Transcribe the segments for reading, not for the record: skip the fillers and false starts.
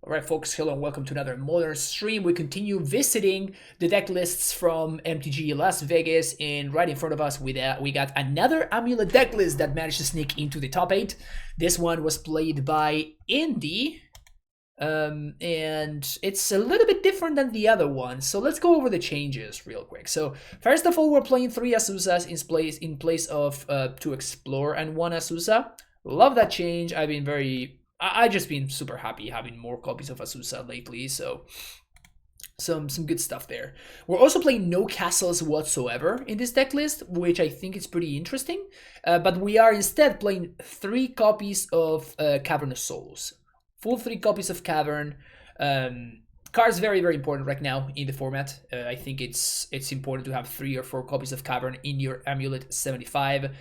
Alright folks, hello and welcome to another Modern stream. We continue visiting the deck lists from MTG Las Vegas, and right in front of us we got another Amulet deck list that managed to sneak into the top 8. This one was played by Indy, and it's a little bit different than the other one, so let's go over the changes real quick. So first of all, we're playing 3 Azuzas in place of 2 Explore and 1 Azusa. Love that change. I just been super happy having more copies of Azusa lately, so some good stuff there. We're also playing no castles whatsoever in this deck list, which I think is pretty interesting. But we are instead playing 3 copies of Cavern of Souls. Full 3 copies of Cavern. Cards very, very important right now in the format. I think it's important to have 3 or 4 copies of Cavern in your Amulet 75.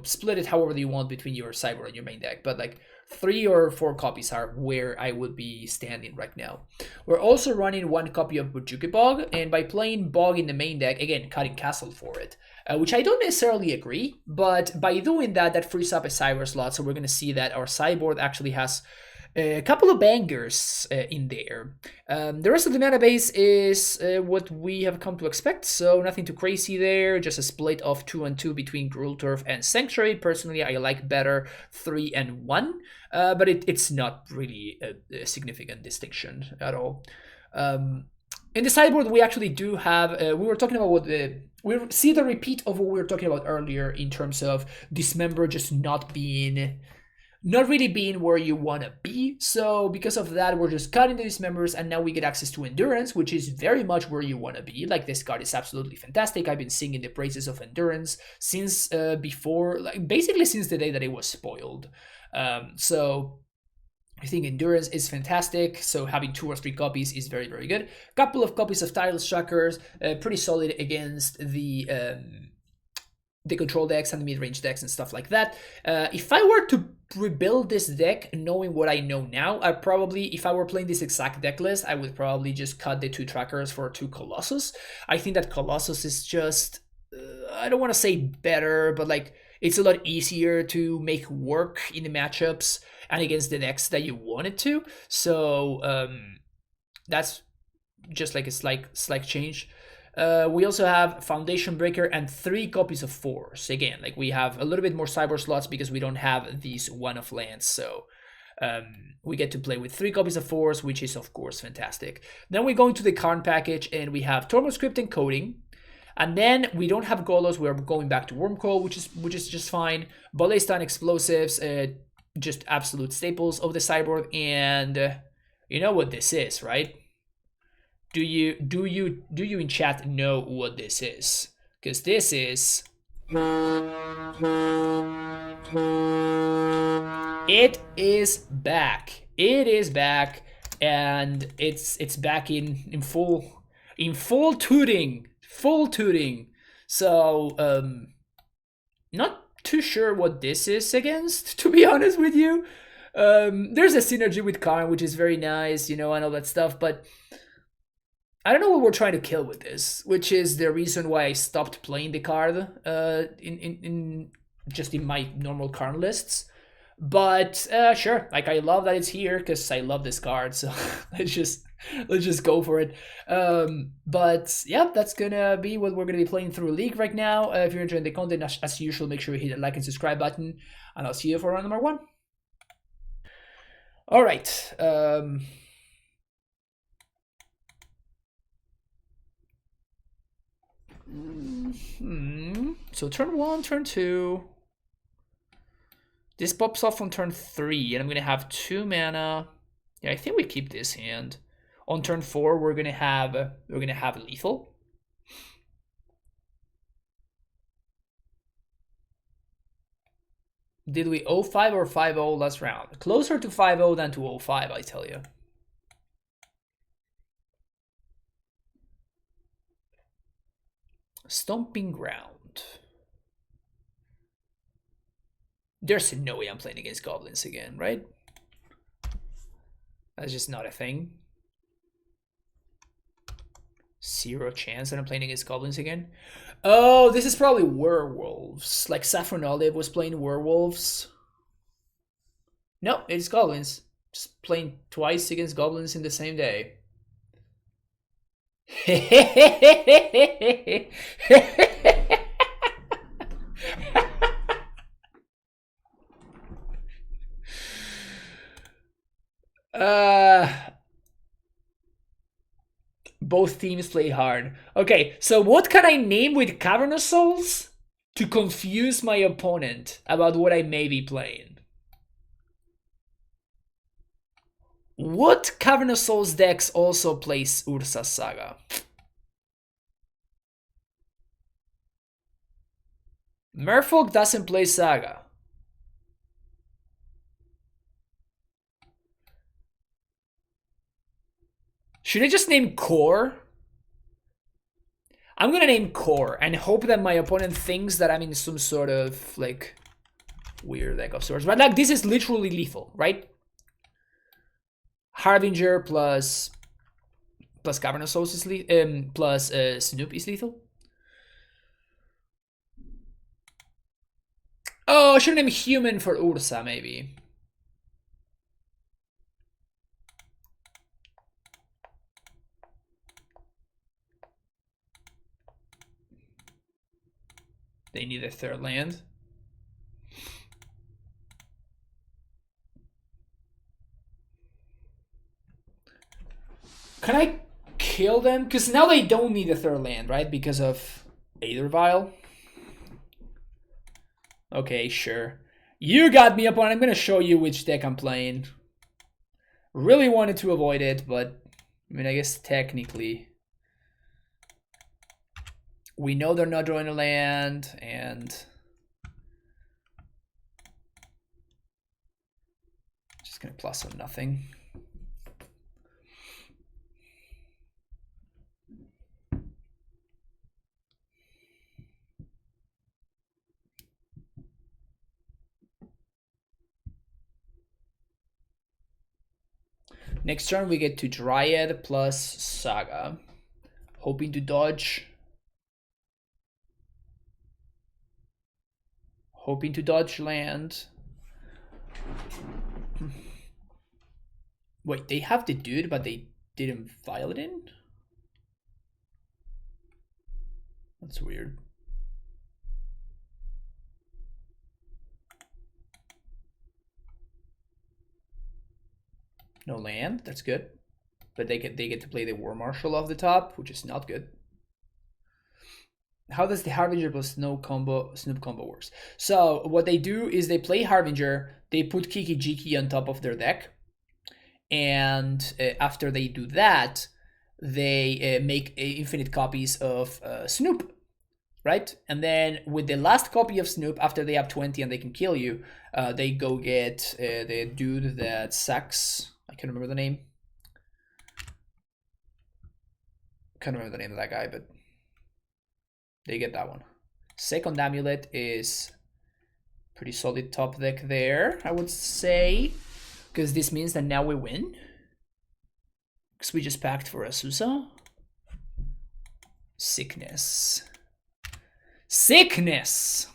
Split it however you want between your sideboard and your main deck, but like 3 or 4 copies are where I would be standing right now. We're also running 1 copy of Bojuki Bog, and by playing Bog in the main deck, again, cutting Castle for it, which I don't necessarily agree, but by doing that, that frees up a sideboard slot, so we're going to see that our sideboard actually has a couple of bangers in there. The rest of the mana base is what we have come to expect, so nothing too crazy there, just a split of 2 and 2 between Gruul Turf and Sanctuary. Personally, I like better 3 and 1, but it's not really a significant distinction at all. In the sideboard, we actually do have, we were talking about we see the repeat of what we were talking about earlier in terms of Dismember just not really being where you want to be. So because of that, we're just cutting the Dismembers, and now we get access to Endurance, which is very much where you want to be. Like, this card is absolutely fantastic. I've been singing the praises of Endurance since before, like basically since the day that it was spoiled. So I think Endurance is fantastic, so having 2 or 3 copies is very, very good. Couple of copies of Tidal Struckers, pretty solid against the control decks and the mid-range decks and stuff like that. If I were to rebuild this deck knowing what I know now, if I were playing this exact deck list, I would probably just cut the 2 trackers for 2 Colossus. I think that Colossus is just, I don't want to say better, but like, it's a lot easier to make work in the matchups and against the decks that you want it to. So that's just like a slight change. We also have Foundation Breaker and 3 copies of Force. Again, like, we have a little bit more cyber slots because we don't have these 1 of lands, so we get to play with 3 copies of Force, which is of course fantastic. Then we go into the Karn package, and we have Tormod Script and Coding. And then we don't have Golos, we're going back to Wormcoil, which is just fine. Ballista and Explosives, just absolute staples of the sideboard. And you know what this is, right? Do you in chat know what this is? Because this is, it is back. It is back, and it's back in full tooting. So not too sure what this is against, to be honest with you. There's a synergy with Karn, which is very nice, and all that stuff, but I don't know what we're trying to kill with this, which is the reason why I stopped playing the card in my normal Karn lists. But sure, like, I love that it's here because I love this card, so let's just go for it. But yeah, that's gonna be what we're gonna be playing through League right now. If you're enjoying the content, as usual, make sure you hit the like and subscribe button, and I'll see you for round number 1. All right. So turn 1, turn 2. This pops off on turn 3, and I'm gonna have 2 mana. Yeah, I think we keep this hand. On turn 4, we're gonna have lethal. Did we 0-5 or 5-0 last round? Closer to 5-0 than to 0-5, I tell you. Stomping Ground. There's no way I'm playing against Goblins again, right? That's just not a thing. 0 chance that I'm playing against Goblins again. Oh, this is probably Werewolves. Like, Saffron Olive was playing Werewolves. No, it's Goblins. Just playing twice against goblins in the same day. Both teams play hard. Okay, so what can I name with Cavernous Souls to confuse my opponent about what I may be playing? What Cavernous Souls decks also plays Ursa Saga? Merfolk doesn't play Saga. Should I just name Core? I'm gonna name Core and hope that my opponent thinks that I'm in some sort of like weird deck of sorts. But like this is literally lethal, right? Harbinger plus Cavernous Souls is plus Snoop is lethal. Oh, I should name Human for Ursa maybe. They need a third land. Can I kill them? Because now they don't need a third land, right? Because of Aethervile. Okay, sure. You got me up on. I'm going to show you which deck I'm playing. Really wanted to avoid it, but I mean, I guess technically we know they're not drawing a land, and just going to plus on nothing. Next turn we get to Dryad plus Saga. Hoping to dodge. Hoping to dodge land. Wait, they have the dude, but they didn't file it in? That's weird. No land, that's good. But they get to play the War Marshal off the top, which is not good. How does the Harbinger plus Snoop combo works? So what they do is they play Harbinger, they put Kiki Jiki on top of their deck, and after they do that, they make infinite copies of Snoop, right? And then with the last copy of Snoop, after they have 20 and they can kill you, they go get the dude that sucks. I can't remember the name. Can't remember the name of that guy, but they get that one. Second Amulet is pretty solid top deck there, I would say, because this means that now we win. Because we just packed for Azusa. Sickness. Sickness!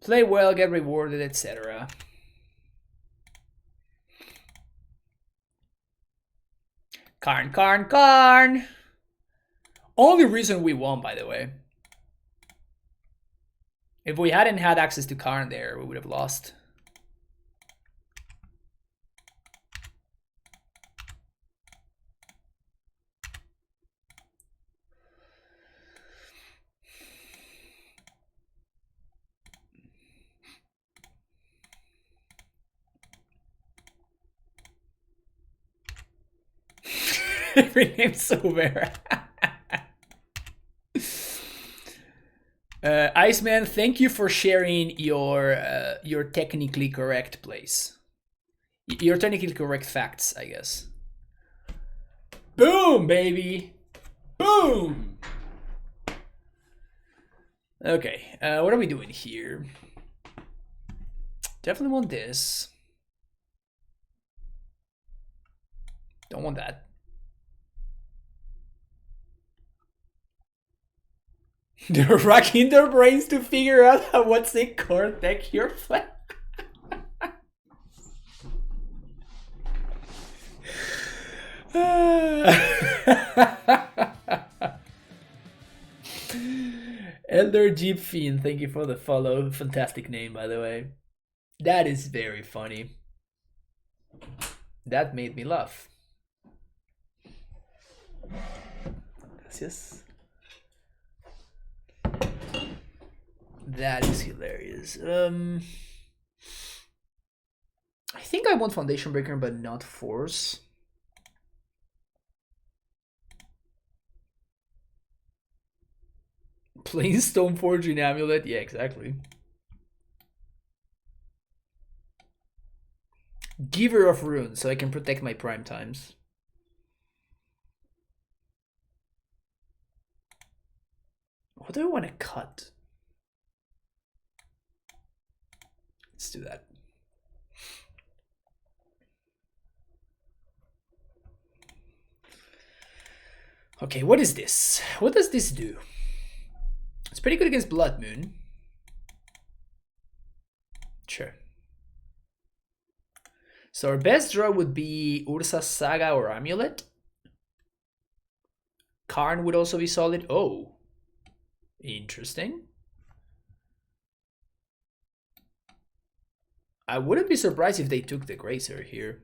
Play well, get rewarded, etc. Karn. Only reason we won, by the way. If we hadn't had access to Karn there, we would have lost. Renamed Silver. Iceman, thank you for sharing your technically correct place. Your technically correct facts, I guess. Boom, baby. Boom. Okay, what are we doing here? Definitely want this. Don't want that. They're racking their brains to figure out what's the core deck you're playing. Elder Jeep Fiend, thank you for the follow. Fantastic name, by the way. That is very funny. That made me laugh. Gracias. That is hilarious. I think I want Foundation Breaker, but not Force. Plain Stoneforging Amulet, yeah, exactly. Giver of Runes, so I can protect my prime times. What do I want to cut? Let's do that. Okay, what is this? What does this do? It's pretty good against Blood Moon. Sure. So our best draw would be Ursa's Saga or Amulet. Karn would also be solid. Oh, interesting. I wouldn't be surprised if they took the Grazer here.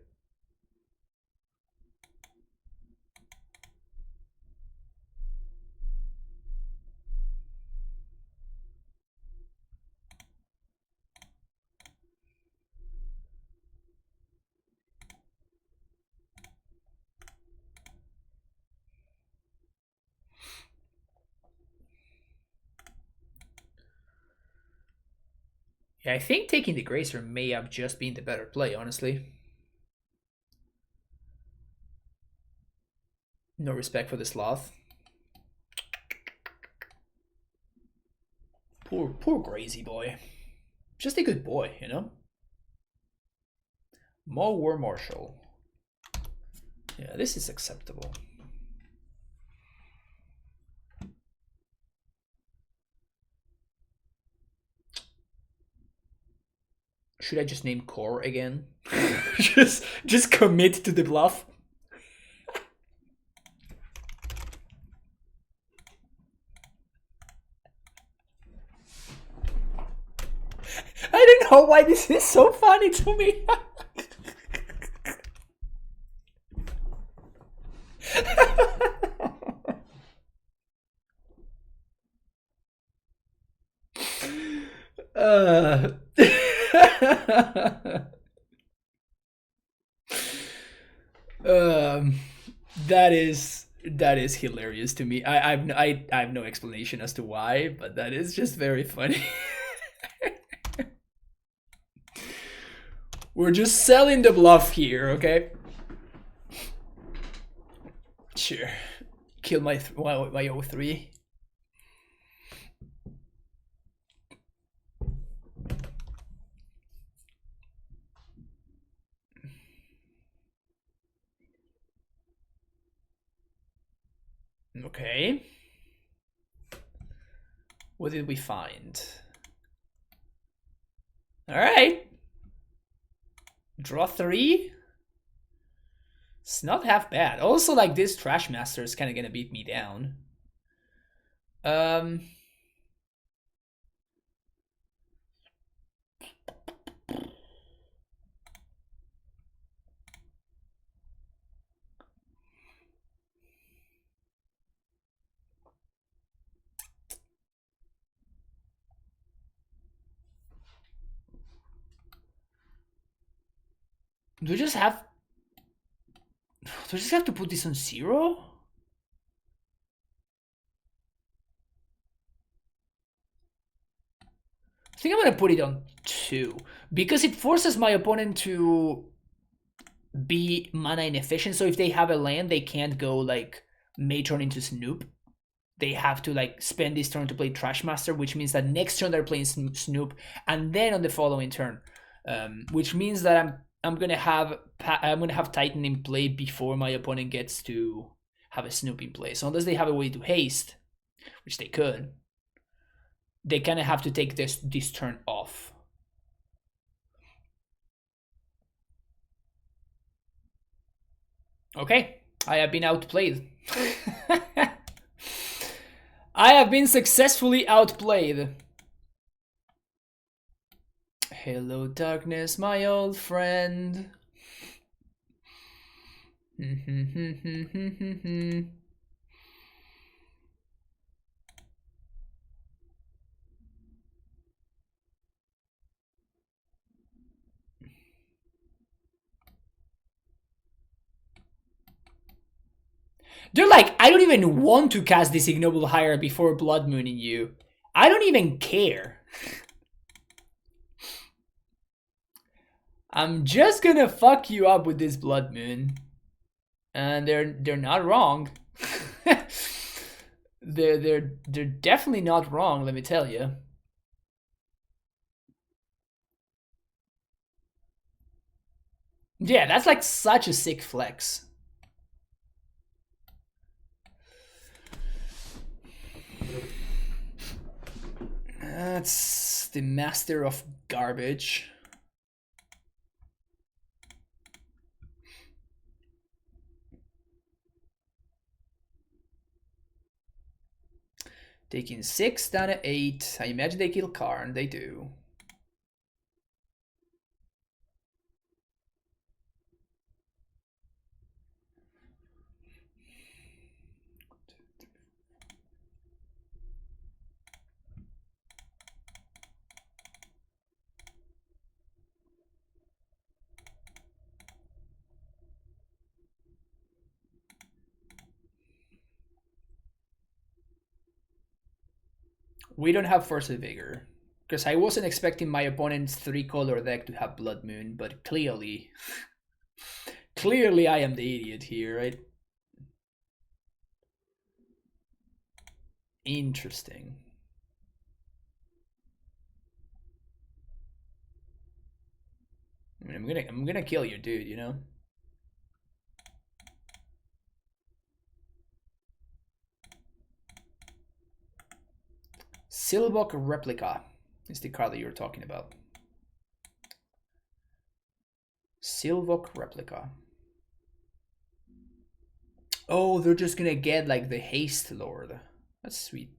Yeah, I think taking the Grazer may have just been the better play, honestly. No respect for the Sloth. Poor Grazy boy. Just a good boy, you know? Mo War Marshal. Yeah, this is acceptable. Should I just name Core again? just commit to the bluff. I don't know why this is so funny to me. That is hilarious to me. I have no explanation as to why, but that is just very funny. We're just selling the bluff here, okay? Sure. Kill my 03. Okay. What did we find? All right. Draw 3. It's not half bad. Also, like, this Trash Master is kind of gonna beat me down. Do we just have to put this on 0? I think I'm gonna put it on 2 because it forces my opponent to be mana inefficient. So if they have a land, they can't go like Matron into Snoop. They have to like spend this turn to play Trash Master, which means that next turn they're playing Snoop, and then on the following turn, which means that I'm I'm gonna have Titan in play before my opponent gets to have a Snoop in play. So unless they have a way to haste, which they could, they kind of have to take this turn off. Okay, I have been outplayed. I have been successfully outplayed. Hello, darkness, my old friend. They're like, I don't even want to cast this ignoble hire before Blood Mooning you. I don't even care. I'm just gonna fuck you up with this Blood Moon. And they're not wrong. they're definitely not wrong, let me tell you. Yeah, that's like such a sick flex. That's the master of garbage. Taking 6 down to 8. I imagine they kill Karn. They do. We don't have Force of Vigor. Because I wasn't expecting my opponent's 3-color deck to have Blood Moon, but clearly... clearly I am the idiot here, right? Interesting. I mean, I'm gonna kill you, dude, you know? Silvok Replica is the card that you were talking about. Silvok Replica. Oh, they're just gonna get like the Haste Lord. That's sweet.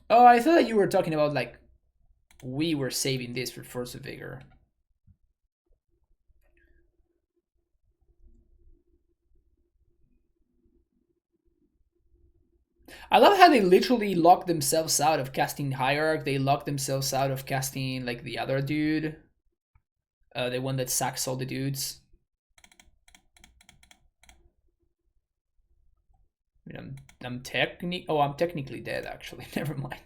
Oh, I thought that you were talking about like we were saving this for Force of Vigor. I love how they literally lock themselves out of casting Hierarch. They lock themselves out of casting like the other dude. The one that sacks all the dudes. I mean, I'm technically dead actually. Never mind.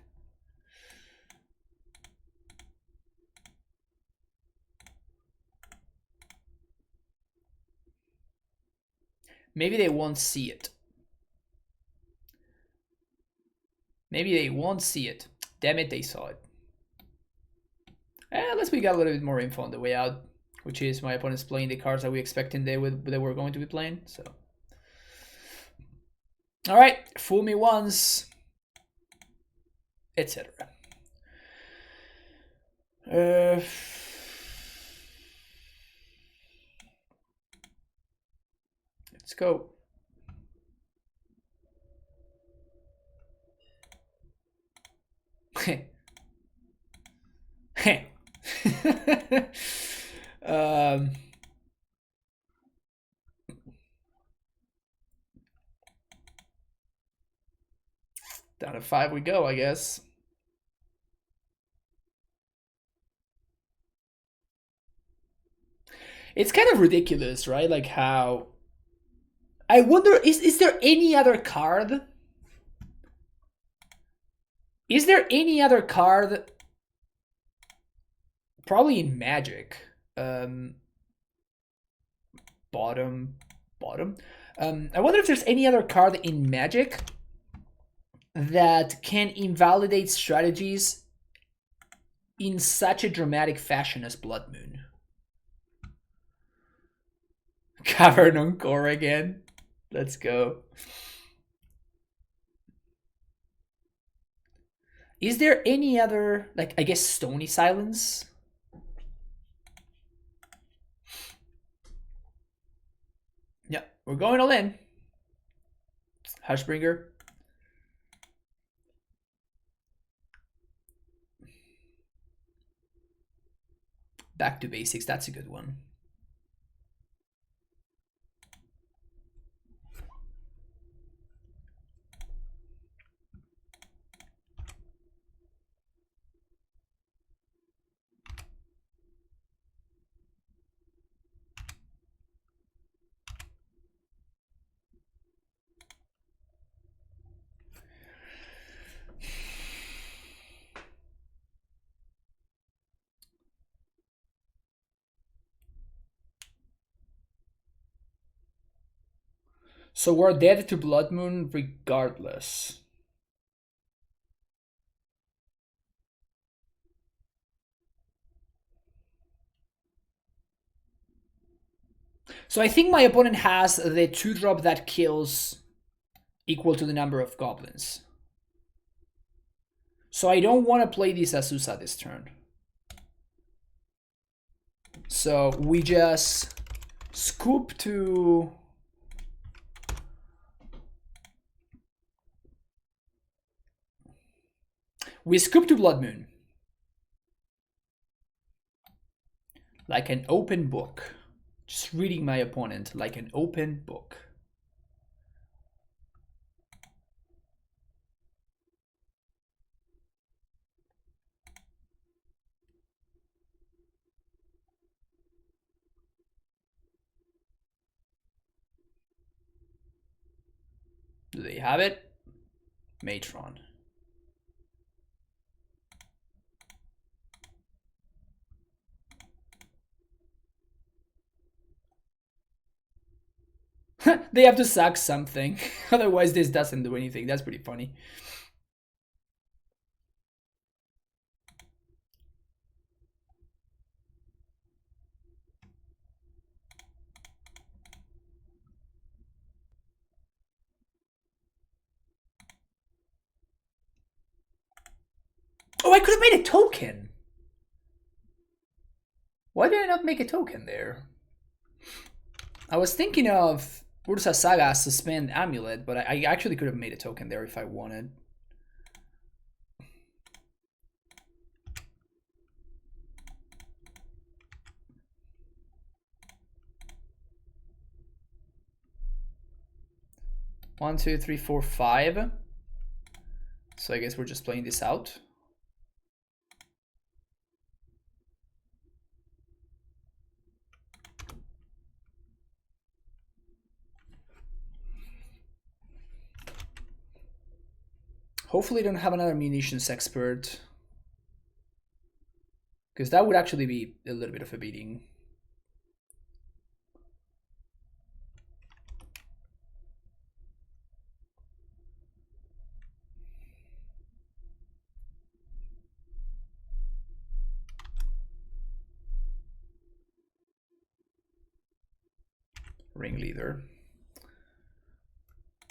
Maybe they won't see it. Maybe they won't see it. Damn it, they saw it. Unless we got a little bit more info on the way out, which is my opponent's playing the cards that we expected they were going to be playing. So, all right, fool me once, etc. Let's go. Down to 5 we go, I guess. It's kind of ridiculous, right? Like how... I wonder, is there any other card? Is there any other card? Probably in Magic. Bottom. I wonder if there's any other card in Magic that can invalidate strategies in such a dramatic fashion as Blood Moon. Cavern Encore again. Let's go. Is there any other, like, I guess Stony Silence? Yeah, we're going all in. Hushbringer. Back to basics, that's a good one. So we're dead to Blood Moon regardless. So I think my opponent has the 2-drop that kills equal to the number of goblins. So I don't want to play this Azusa this turn. So we just scoop to... We scoop to Blood Moon. Like an open book. Just reading my opponent like an open book. Do they have it? Matron. They have to sack something. Otherwise this doesn't do anything. That's pretty funny. Oh, I could have made a token. Why did I not make a token there? I was thinking of Ursa Saga suspend Amulet, but I actually could have made a token there if I wanted. One, two, three, four, five. So I guess we're just playing this out. Hopefully don't have another munitions expert. Because that would actually be a little bit of a beating. Ringleader.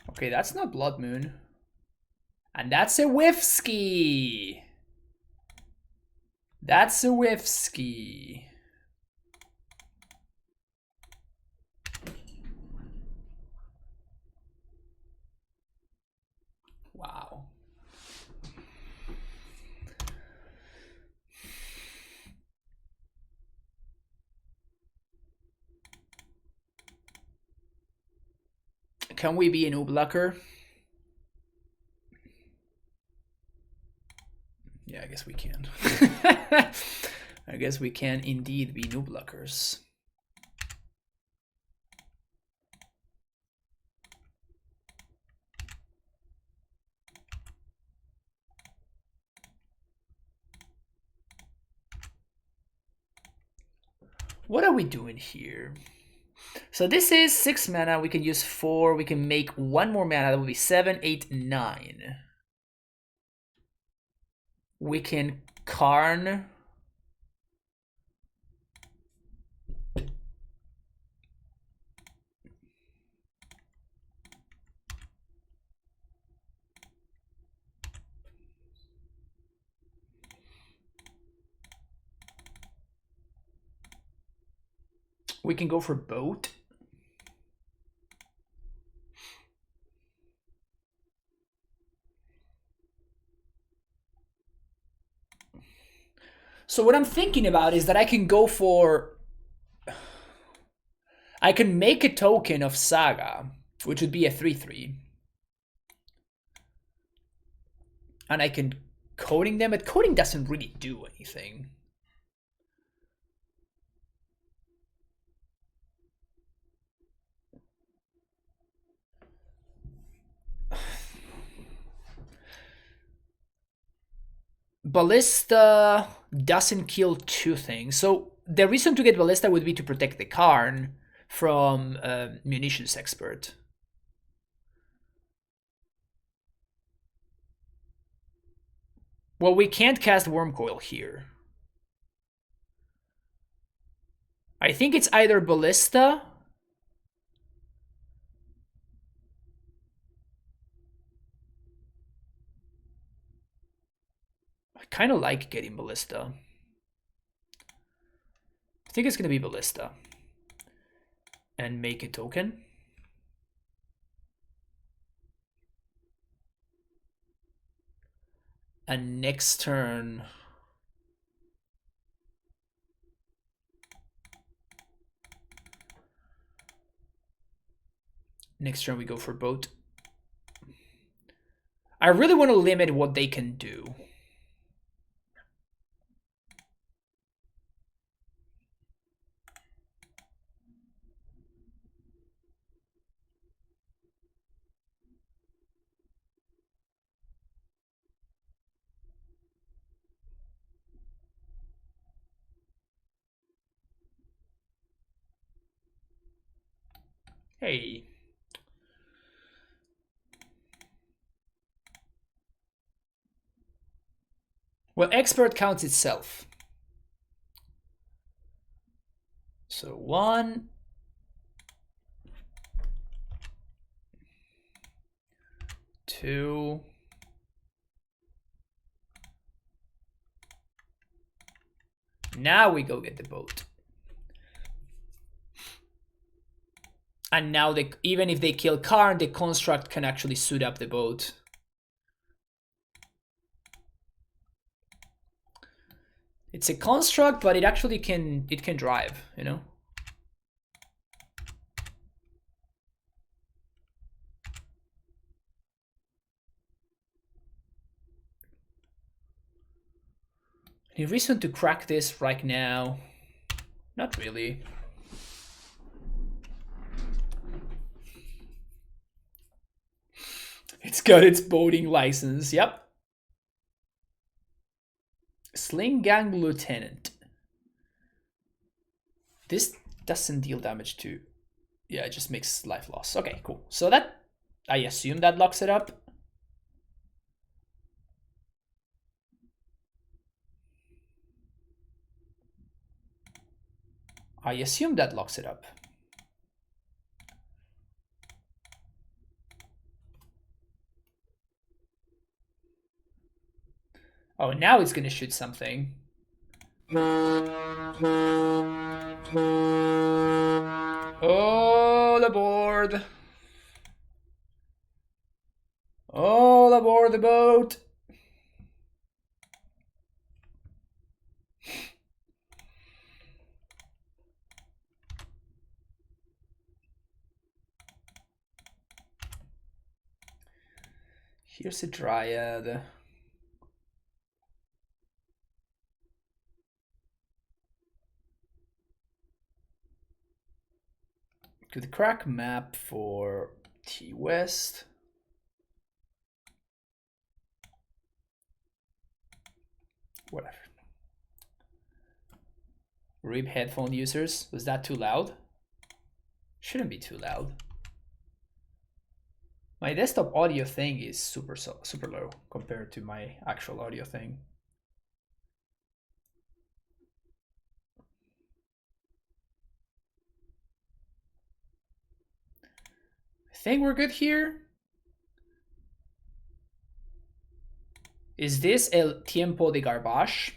Okay, that's not Blood Moon. And that's a Whiffsky. That's a Whiffsky. Wow. Can we be an Ublacker? Yeah, I guess we can. I guess we can indeed be Nubluckers. What are we doing here? So this is 6 mana. We can use 4. We can make 1 more mana. That would be 7, 8, 9. We can Karn. We can go for boat. So what I'm thinking about is that I can go for... I can make a token of Saga, which would be a 3/3. And I can coding them, but coding doesn't really do anything. Ballista doesn't kill two things. So the reason to get Ballista would be to protect the Karn from Munitions Expert. Well, we can't cast Wormcoil here. I think it's either Ballista... I kind of like getting Ballista. I think it's going to be Ballista. And make a token. And next turn... Next turn we go for boat. I really want to limit what they can do. Hey. Well, expert counts itself. So 1, 2, now we go get the boat. And now they, even if they kill Karn, the construct can actually suit up the boat. It's a construct, but it actually can drive, you know? Any reason to crack this right now? Not really. It's got its boating license, yep. Sling Gang Lieutenant. This doesn't deal damage to... Yeah, it just makes life loss. Okay, cool. So that... I assume that locks it up. I assume that locks it up. Oh, now it's gonna shoot something. All aboard! All aboard the boat! Here's a Dryad. Could crack map for T-West. Whatever. RIP headphone users. Was that too loud? Shouldn't be too loud. My desktop audio thing is super low compared to my actual audio thing. think we're good here. Is this el tiempo de garbage?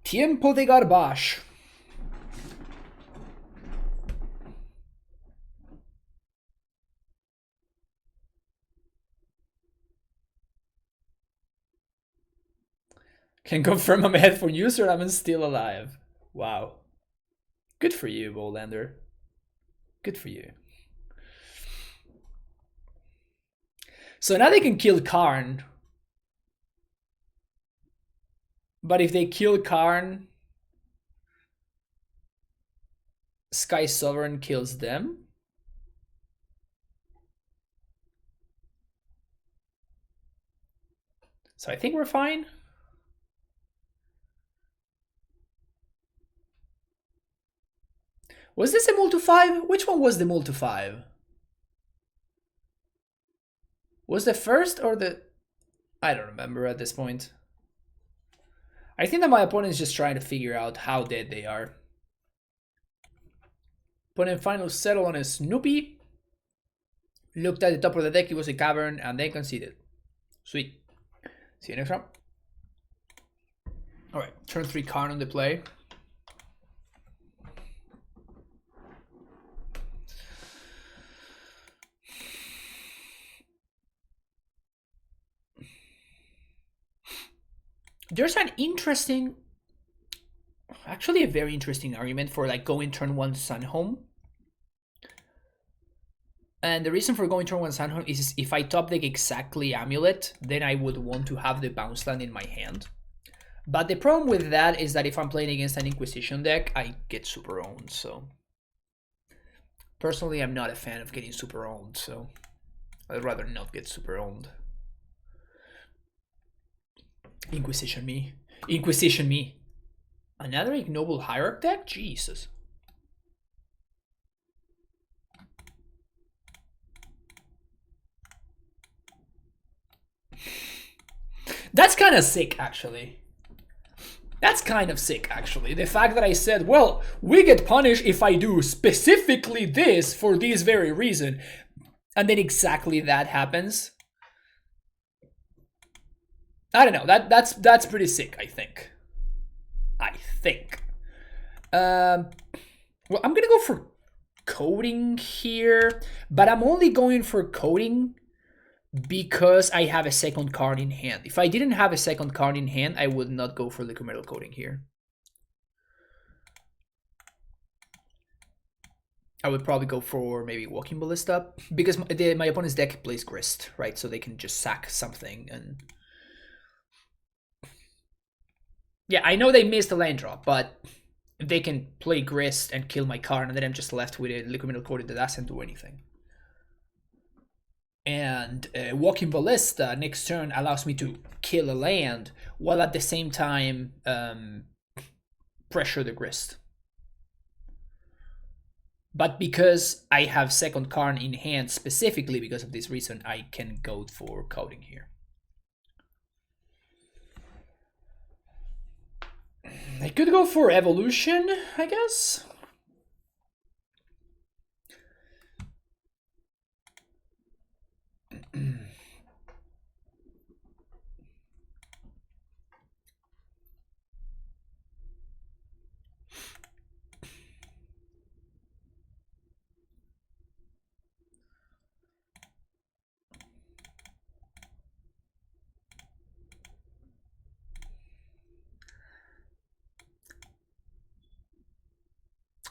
Tiempo de garbage. Can confirm I'm a headphone user, I'm still alive. Wow. Good for you, Bolander. Good for you. So now they can kill Karn. But if they kill Karn, Sky Sovereign kills them. So I think we're fine. Was this a multi 5? Which one was the multi 5? Was the first or the... I don't remember at this point. I think that my opponent is just trying to figure out how dead they are. Opponent finally settled on a Snoopy. Looked at the top of the deck, it was a cavern, and they conceded. Sweet. See you next round. Alright, turn 3 Karn on the play. There's an interesting, actually a very interesting argument for like going turn 1 Sunhome. And the reason for going turn 1 Sunhome is if I top deck exactly Amulet, then I would want to have the bounce land in my hand. But the problem with that is that if I'm playing against an Inquisition deck, I get super owned, so... Personally, I'm not a fan of getting super owned, so I'd rather not get super owned. Inquisition me. Inquisition me. Another Ignoble Hierarch deck? Jesus. That's kind of sick, actually. That's kind of sick, actually. The fact that I said, well, we get punished if I do specifically this for this very reason. And then exactly that happens. I don't know. That's pretty sick, I think. Well, I'm gonna go for coding here, but I'm only going for coding because I have a second card in hand. If I didn't have a second card in hand, I would not go for liquid metal coding here. I would probably go for maybe Walking Ballista because my opponent's deck plays Grist, right? So they can just sack something and... Yeah, I know they missed the land drop, but they can play Grist and kill my card, and then I'm just left with a liquid metal coating that doesn't do anything. And Walking Ballista next turn allows me to kill a land while at the same time pressure the Grist. But because I have second Karn in hand specifically because of this reason, I can go for coding here. I could go for evolution, I guess.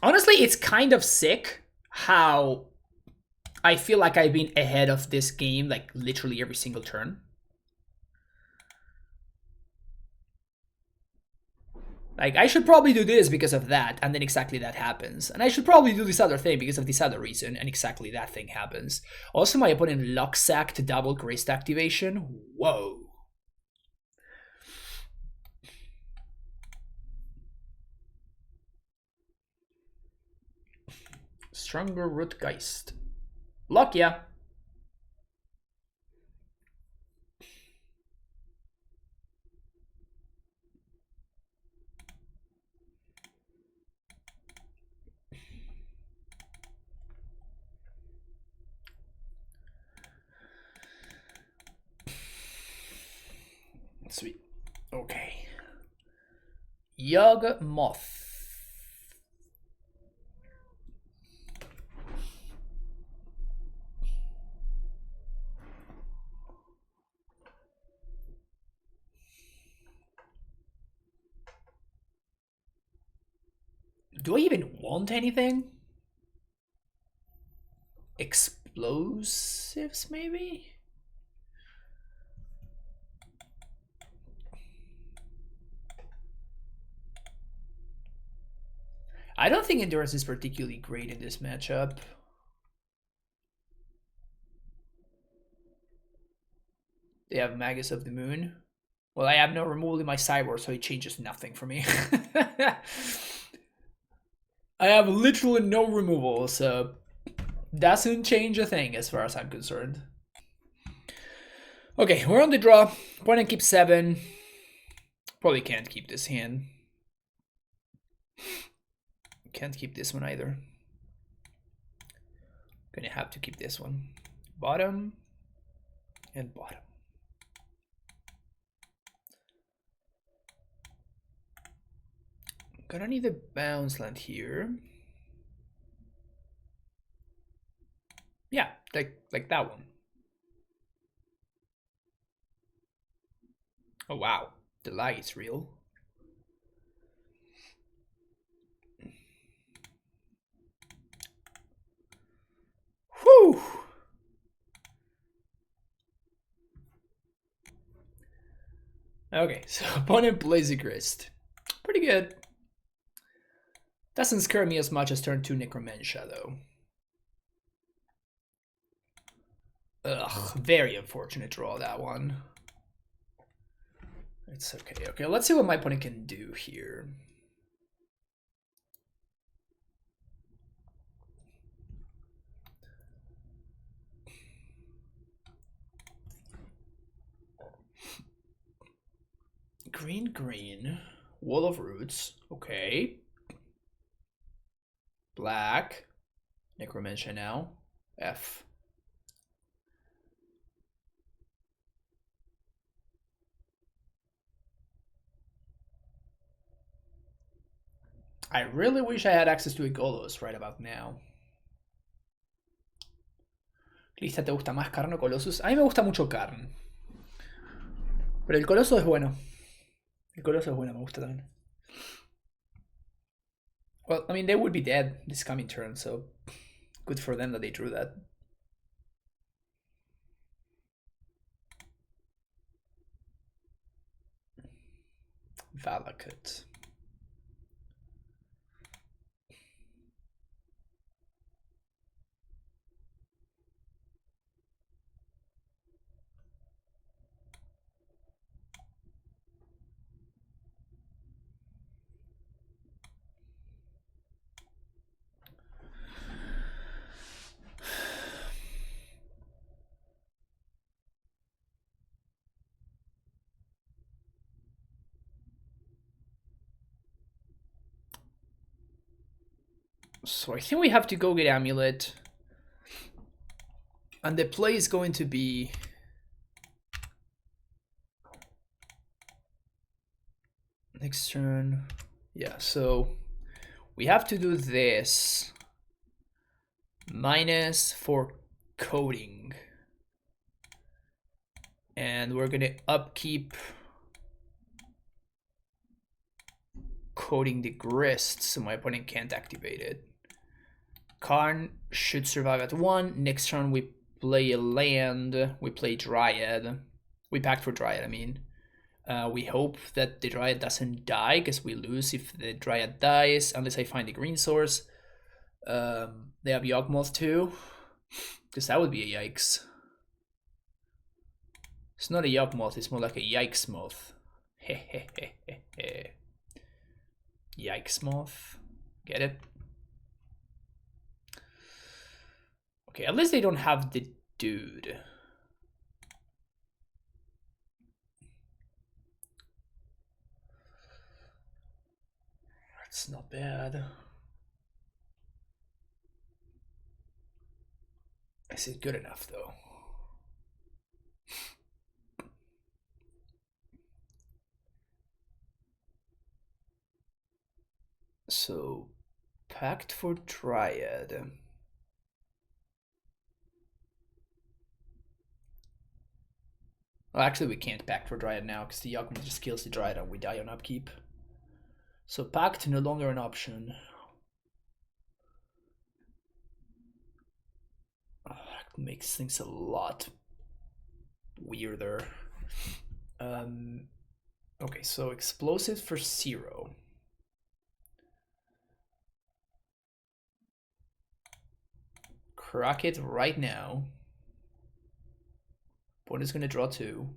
Honestly, it's kind of sick how I feel like I've been ahead of this game like literally every single turn. Like, I should probably do this because of that, and then exactly that happens. And I should probably do this other thing because of this other reason, and exactly that thing happens. Also, my opponent lock-sacked double Grist activation. Whoa. Stronger Rootgeist. Lock, yeah. Sweet. Okay. Yawgmoth. Do I even want anything? Explosives, maybe? I don't think Endurance is particularly great in this matchup. They have Magus of the Moon. Well, I have no removal in my sideboard, so it changes nothing for me. I have literally no removal, so doesn't change a thing as far as I'm concerned. Okay, we're on the draw. Opponent keeps 7. Probably can't keep this hand. Can't keep this one either. Gonna have to keep this one. Bottom and bottom. Gonna need a bounce land here. Yeah, like that one. Oh wow, the lag is real. Whew! Okay, so opponent plays a Grist. Pretty good. Doesn't scare me as much as turn 2 Necromancia though. Ugh, very unfortunate draw that one. It's okay. Okay, let's see what my opponent can do here. Green, Wall of Roots. Okay. Black, Necromancia now. F. I really wish I had access to a Golos right about now. Lista, ¿te gusta más Karn o Colossus? A mí me gusta mucho Karn. Pero el Coloso es bueno. El Coloso es bueno, me gusta también. Well, I mean, they would be dead this coming turn, so good for them that they drew that. Valakut. So I think we have to go get Amulet. And the play is going to be... next turn. Yeah, so we have to do this. Minus for coding. And we're gonna upkeep coding the Grist, so my opponent can't activate it. Karn should survive at 1. Next turn we play a land. We play Dryad. We packed for Dryad, I mean. We hope that the Dryad doesn't die, because we lose if the Dryad dies, unless I find a green source. They have Yawgmoth too, because that would be a yikes. It's not a Yawgmoth, it's more like a yikes moth. Yikes moth. Get it? Okay, at least they don't have the dude. That's not bad. Is it good enough though? so Pact for Dryad. Well, actually, we can't Pact for Dryad now because the Yawgmoth just kills the Dryad and we die on upkeep. So Pact no longer an option. Oh, that makes things a lot weirder. Okay, so explosive for 0. Crack it right now. Opponent is gonna draw 2.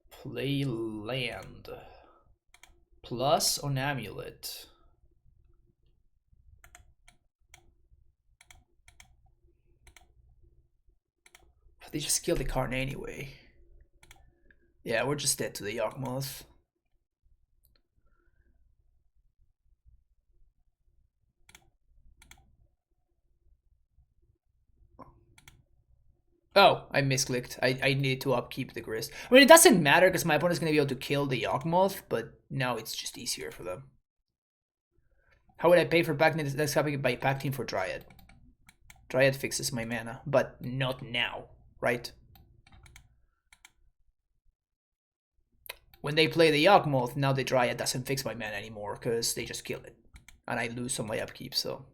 Play land. Plus on Amulet. But they just killed the card anyway. Yeah, we're just dead to the Yawgmoth. Oh, I misclicked. I needed to upkeep the Grist. I mean, it doesn't matter because my opponent's going to be able to kill the Yawgmoth, but now it's just easier for them. How would I pay for Pact next copy by Pacting for Dryad? Dryad fixes my mana, but not now, right? When they play the Yawgmoth, now the Dryad doesn't fix my mana anymore because they just kill it. And I lose on my upkeep, so...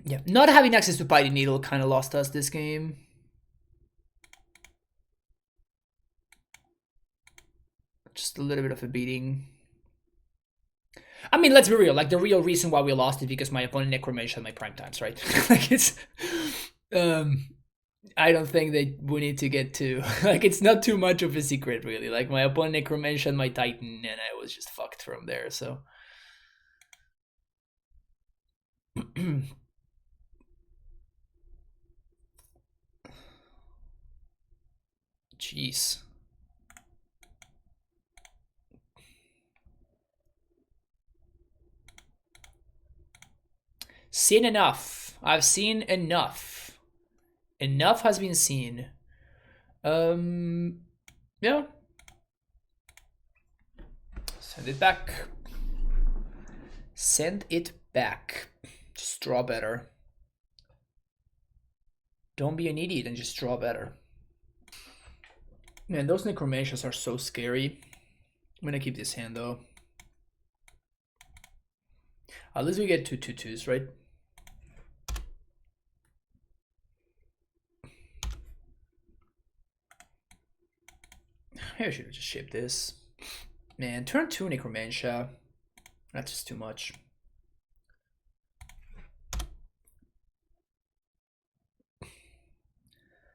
Yeah, not having access to Mighty Needle kind of lost us this game. Just a little bit of a beating. I mean, let's be real. Like, the real reason why we lost is because my opponent Necromancer had my prime times, right? Like, it's... I don't think that we need to get to... Like, it's not too much of a secret, really. Like, my opponent Necromancer had my Titan, and I was just fucked from there, so... Jeez. Seen enough. I've seen enough. Enough has been seen. Yeah. Send it back. Send it back. Just draw better. Don't be an idiot and just draw better. Man, those Necromancias are so scary. I'm gonna keep this hand though. At least we get 2/2/2s, right? Maybe I should have just shipped this. Man, turn 2 Necromantia. That's just too much.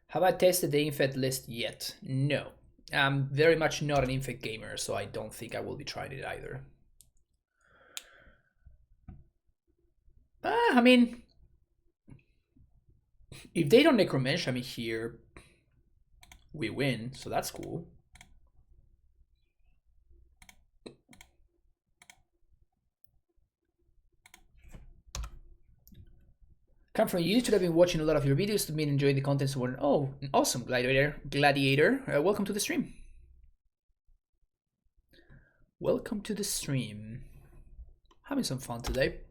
Have I tested the Infect list yet? No. I'm very much not an Infect gamer, so I don't think I will be trying it either. I mean, if they don't Necromantia me here, we win, so that's cool. Come from you should have been watching a lot of your videos to me and enjoying the content. So, oh, awesome, Gladiator. Welcome to the stream. Welcome to the stream. Having some fun today,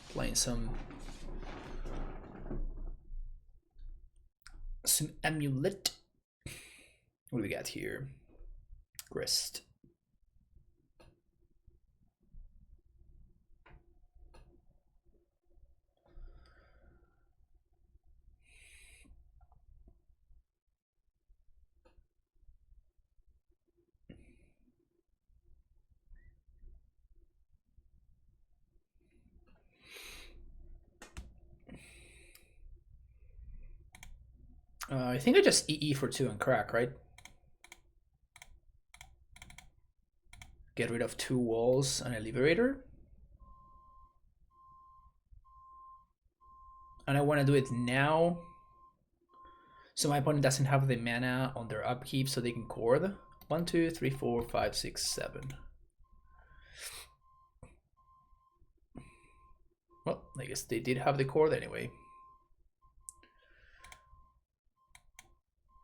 playing some Amulet. What do we got here? Grist. I think I just EE for 2 and crack, right? Get rid of 2 walls and a Liberator. And I want to do it now. So my opponent doesn't have the mana on their upkeep, so they can chord. 1, 2, 3, 4, 5, 6, 7. Well, I guess they did have the chord anyway.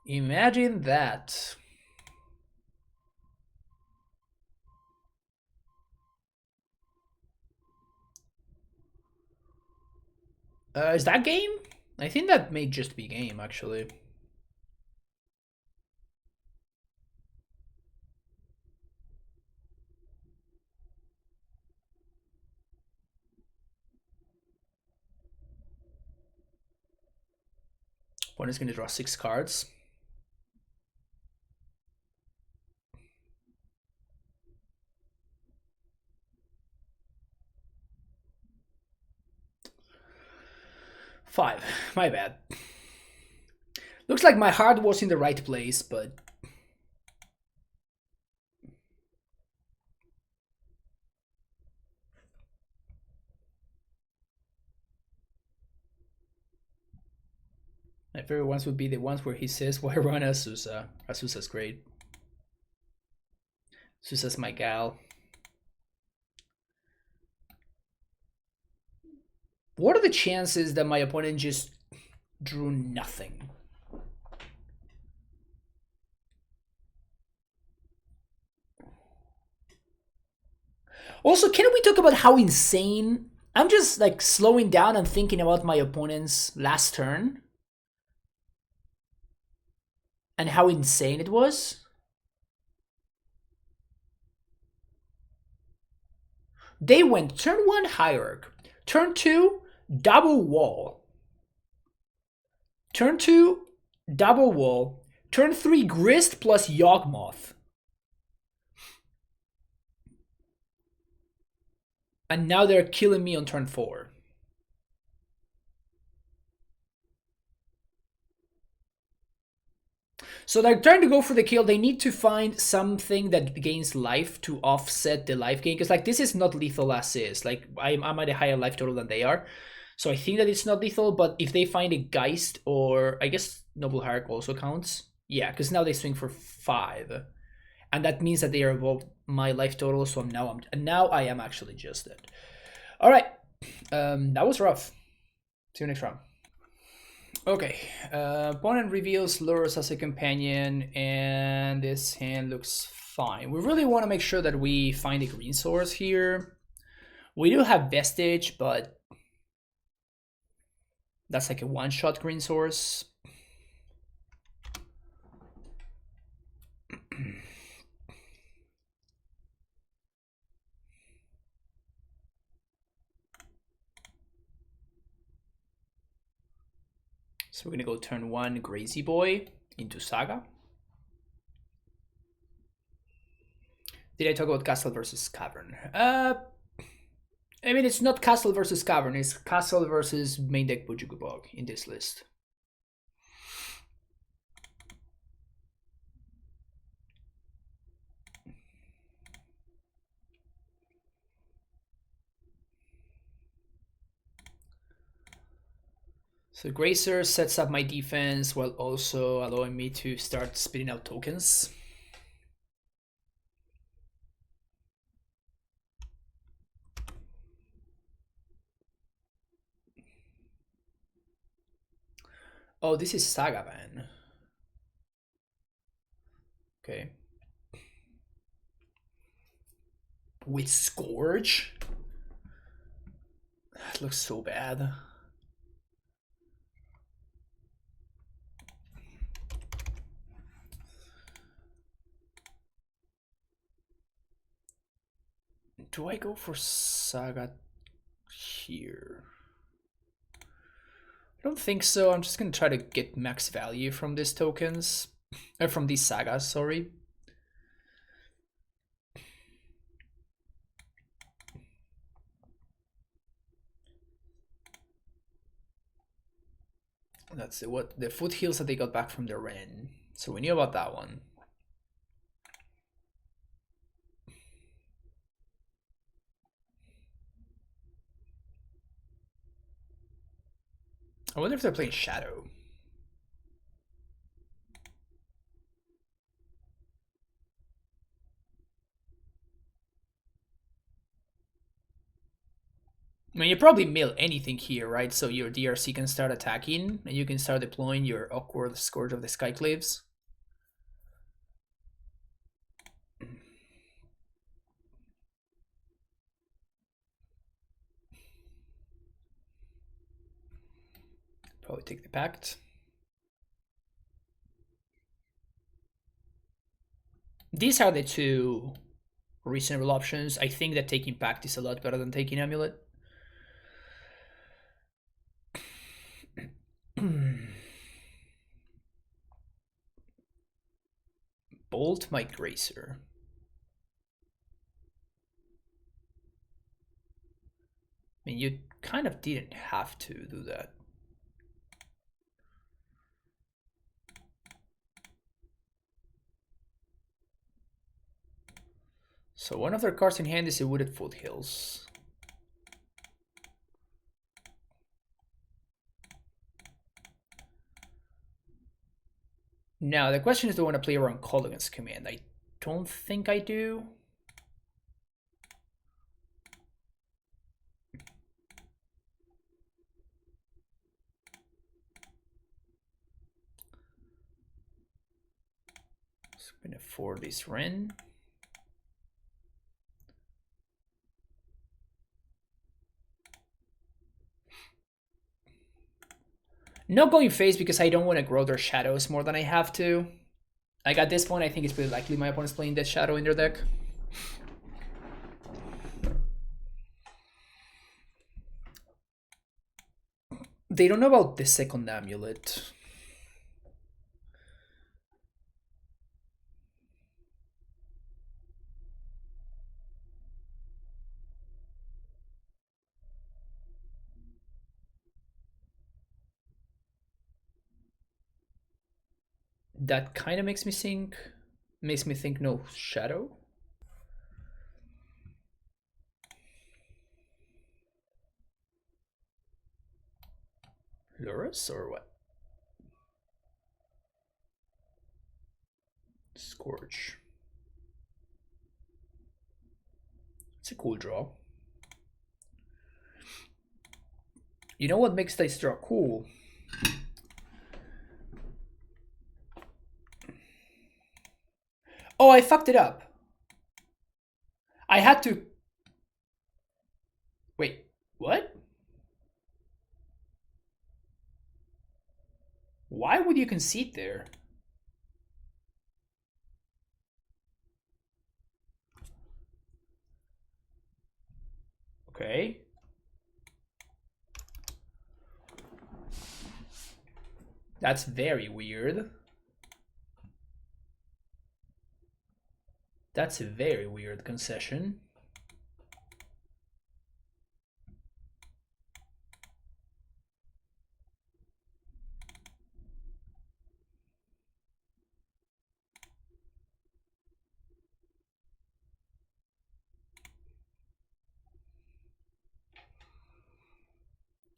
Imagine that. Is that game? I think that may just be game, actually. Opponent's gonna draw 6 cards. Five. My bad. Looks like my heart was in the right place, but... my favorite ones would be the ones where he says, why run Azusa? Azusa's great. Azusa's my gal. What are the chances that my opponent just drew nothing? Also, can we talk about how insane... I'm just like slowing down and thinking about my opponent's last turn. And how insane it was. They went turn 1 Hierarch. Turn 2 double wall. Turn 2 double wall. Turn 3 Grist plus Yawgmoth. And now they're killing me on turn 4. So they're trying to go for the kill. They need to find something that gains life to offset the life gain. Because like this is not lethal as is. Like I'm at a higher life total than they are. So I think that it's not lethal. But if they find a Geist or I guess Noble Hierarch also counts. Yeah, because now they swing for 5. And that means that they are above my life total. So now I am actually just dead. All right. That was rough. See you next round. Okay, opponent reveals Lurrus as a companion, and this hand looks fine. We really want to make sure that we find a green source here. We do have Vestige, but that's like a one-shot green source. So we're gonna go turn 1 Crazy Boy into Saga. Did I talk about Castle versus Cavern? I mean, it's not Castle versus Cavern, it's Castle versus main deck Bug in this list. So Gracer sets up my defense while also allowing me to start spitting out tokens. Oh, this is Sagavan. Okay. With Scourge? That looks so bad. Do I go for Saga here? I don't think so. I'm just gonna try to get max value from these tokens. From these sagas, sorry. That's the foothills that they got back from the Ren. So we knew about that one. I wonder if they're playing Shadow. I mean, you probably mill anything here, right? So your DRC can start attacking, and you can start deploying your awkward Scourge of the Skyclaves. Probably take the Pact. These are the two reasonable options. I think that taking Pact is a lot better than taking Amulet. Bolt my Gracer. I mean, you kind of didn't have to do that. So one of their cards in hand is a Wooded Foothills. Now, the question is, do I want to play around Kolaghan's Command? I don't think I do. So I'm going to afford this Wren. Not going face because I don't want to grow their shadows more than I have to. Like at this point, I think it's pretty likely my opponent's playing Death Shadow in their deck. They don't know about the second Amulet. That kind of makes me think no Shadow. Lurrus or what? Scourge. It's a cool draw. You know what makes this draw cool? Oh, I fucked it up. I had to... Wait, what? Why would you concede there? Okay. That's very weird. That's a very weird concession.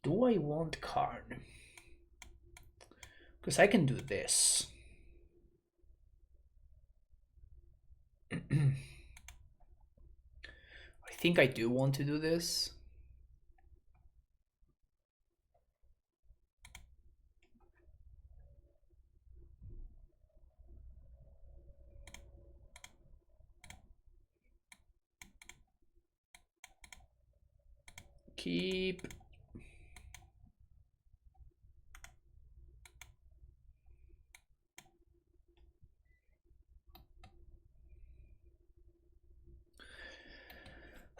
Do I want card? Because I can do this. I think I do want to do this. Keep.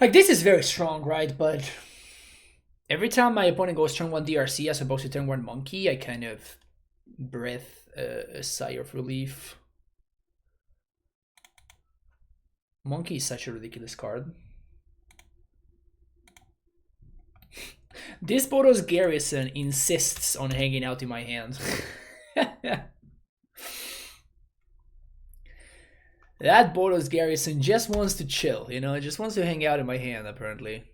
Like, this is very strong, right? But every time my opponent goes turn 1 DRC as opposed to turn 1 Monkey, I kind of breath a sigh of relief. Monkey is such a ridiculous card. This Boros Garrison insists on hanging out in my hand. That Boros Garrison just wants to chill, you know, just wants to hang out in my hand, apparently.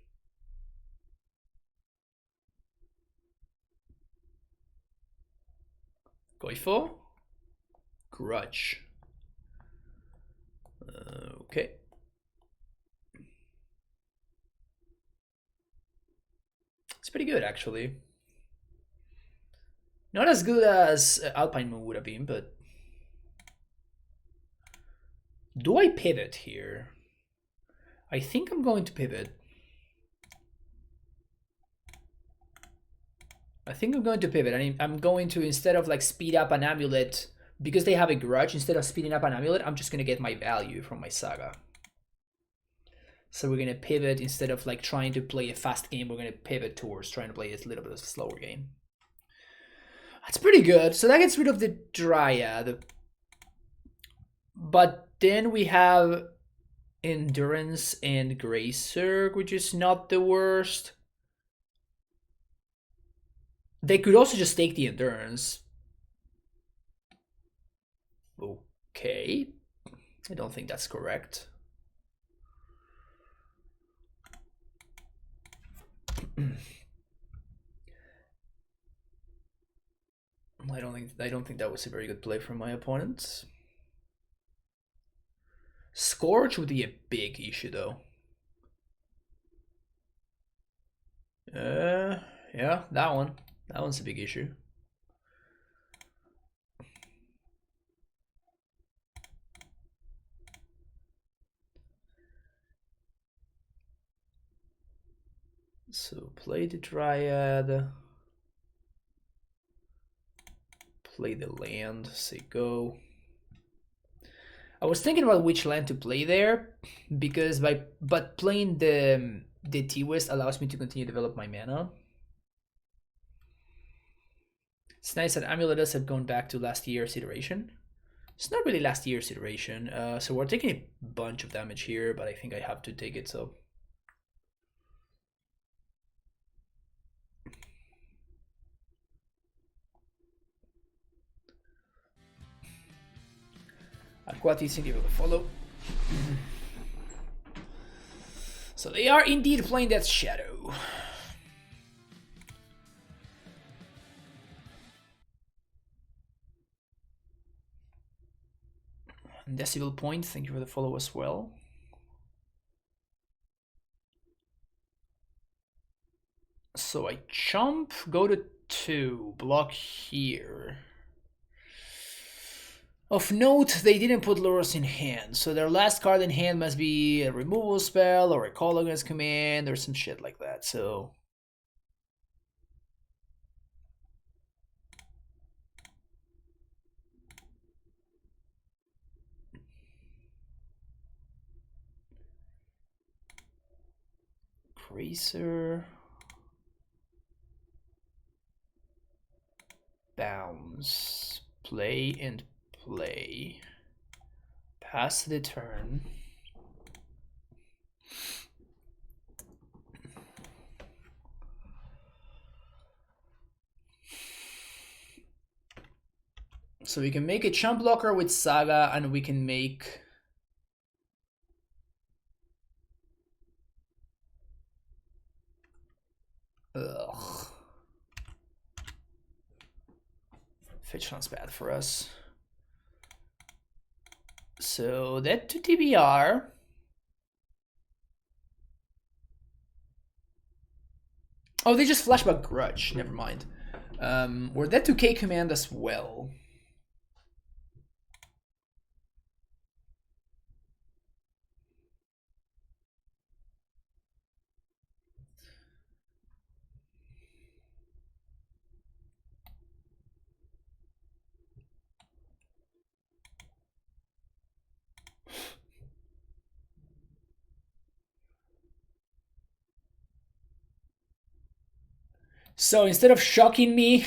Goifo? Grudge. Okay. It's pretty good, actually. Not as good as Alpine Moon would have been, but... Do I pivot here? I think I'm going to pivot. I'm going to, instead of like speed up an Amulet, because they have a Grudge, instead of speeding up an Amulet, I'm just going to get my value from my Saga. So we're going to pivot, instead of like trying to play a fast game, we're going to pivot towards trying to play a little bit of a slower game. That's pretty good. So that gets rid of the Dryad. But then we have Endurance and Gracer, which is not the worst. They could also just take the Endurance. Okay. I don't think that's correct. I don't think that was a very good play from my opponents. Scourge would be a big issue though. Yeah, that one. That one's a big issue. So play the Dryad. Play the land, say go. I was thinking about which land to play there, because but playing the T-West allows me to continue to develop my mana. It's nice that Amuletus have gone back to last year's iteration. It's not really last year's iteration, so we're taking a bunch of damage here, but I think I have to take it, so... Aquati, thank you for the follow. So they are indeed playing that Shadow. Decibel Point, thank you for the follow as well. So I jump, go to 2, block here. Of note, they didn't put Lurrus in hand, so their last card in hand must be a removal spell or a call against command or some shit like that, so... Gracer... Bounce... Play and play. Pass the turn. So we can make a chump blocker with Saga, and we can make... Ugh. Fetch sounds bad for us. So that to TBR. Oh, they just flashback Grudge. Never mind. We're dead to K command as well. So instead of shocking me,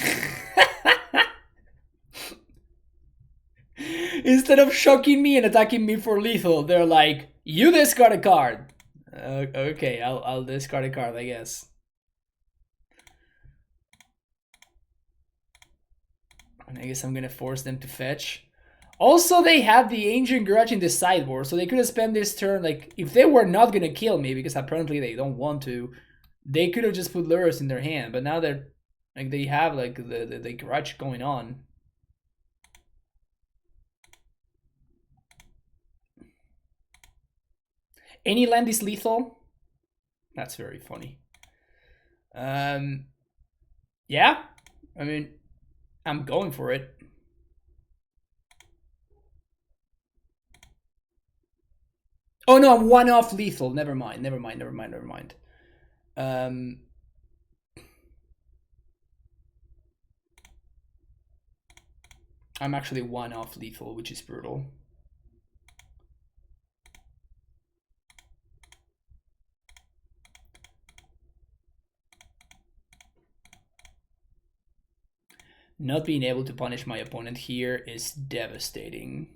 instead of shocking me and attacking me for lethal, they're like, you discard a card. Okay, I'll discard a card, I guess. And I guess I'm gonna force them to fetch. Also, they have the Ancient Grudge in the sideboard, so they could have spent this turn, like, if they were not gonna kill me, because apparently they don't want to, they could have just put Lurrus in their hand, but now they're, like, they have, like, the Grudge going on. Any land is lethal? That's very funny. Yeah, I mean, I'm going for it. Oh no, I'm one off lethal. Never mind. Never mind. Never mind. Never mind. Um, I'm actually one off lethal, which is brutal. Not being able to punish my opponent here is devastating.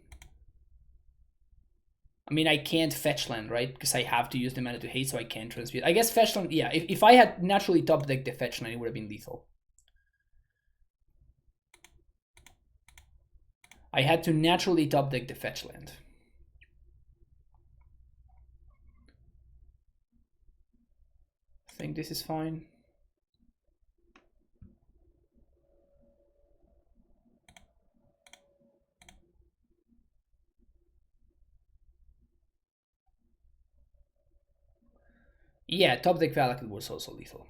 I mean, I can't fetch land, right? Because I have to use the mana to hate, so I can't transmute. I guess fetch land, yeah. If I had naturally top decked the fetch land, it would have been lethal. I had to naturally top deck the fetch land. I think this is fine. Yeah, top deck Valakut was also lethal.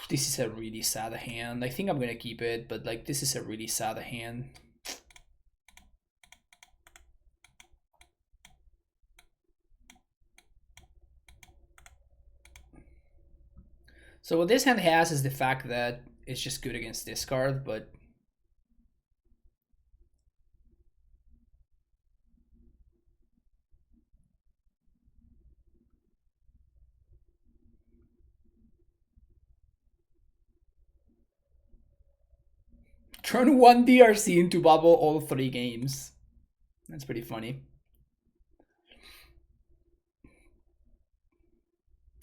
This is a really sad hand. I think I'm gonna keep it, but like this is a really sad hand. So what this hand has is the fact that it's just good against this card, but turn 1 DRC into bubble all 3 games. That's pretty funny.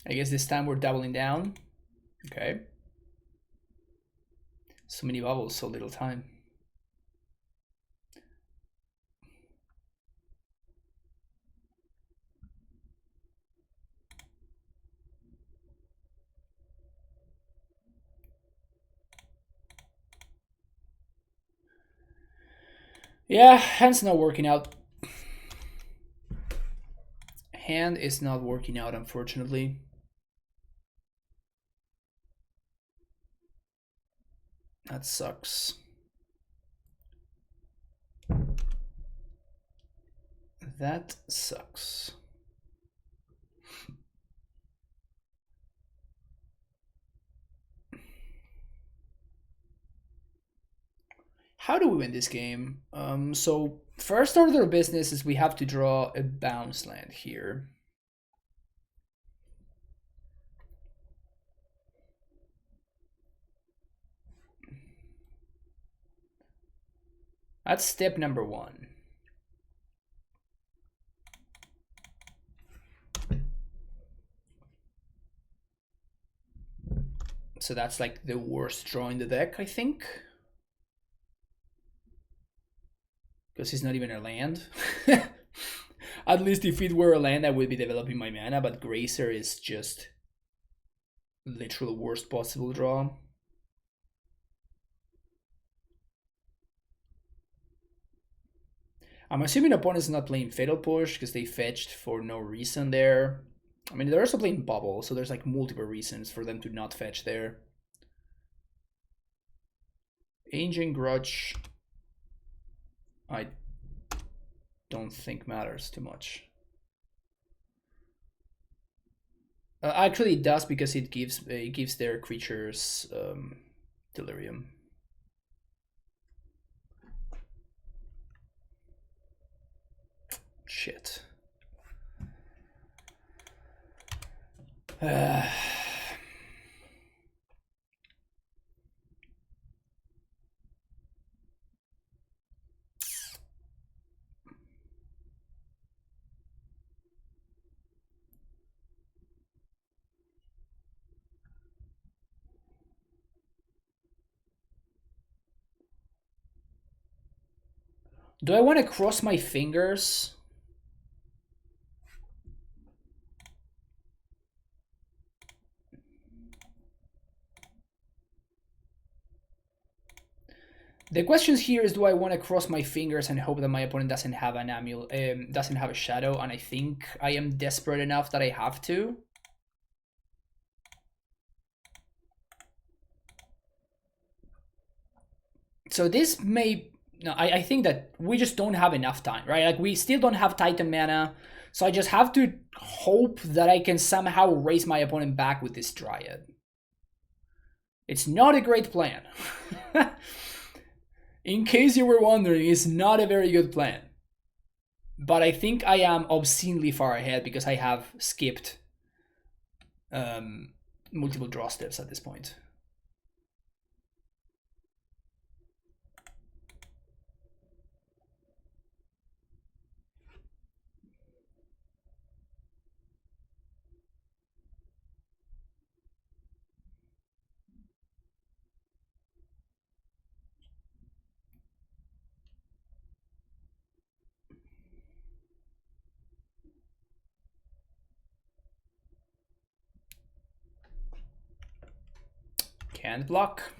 I guess this time we're doubling down. Okay. So many bubbles, so little time. Yeah, hand's not working out. Hand is not working out, unfortunately. That sucks. That sucks. How do we win this game? So first order of business is we have to draw a bounce land here. That's step number 1. So that's like the worst draw in the deck, I think. Because he's not even a land. At least if it were a land, I would be developing my mana, but Gracer is just literal worst possible draw. I'm assuming opponent's not playing Fatal Push because they fetched for no reason there. I mean, they're also playing Bubble, so there's like multiple reasons for them to not fetch there. Ancient Grudge, I don't think matters too much. Actually, it does because it gives their creatures delirium. Shit. Do I want to cross my fingers? The question here is, do I want to cross my fingers and hope that my opponent doesn't have an amulet, doesn't have a shadow? And I think I am desperate enough that I have to. So this may... No, I think that we just don't have enough time, right? Like, we still don't have Titan mana. So I just have to hope that I can somehow raise my opponent back with this Dryad. It's not a great plan. In case you were wondering, it's not a very good plan. But I think I am obscenely far ahead because I have skipped multiple draw steps at this point. Can't block.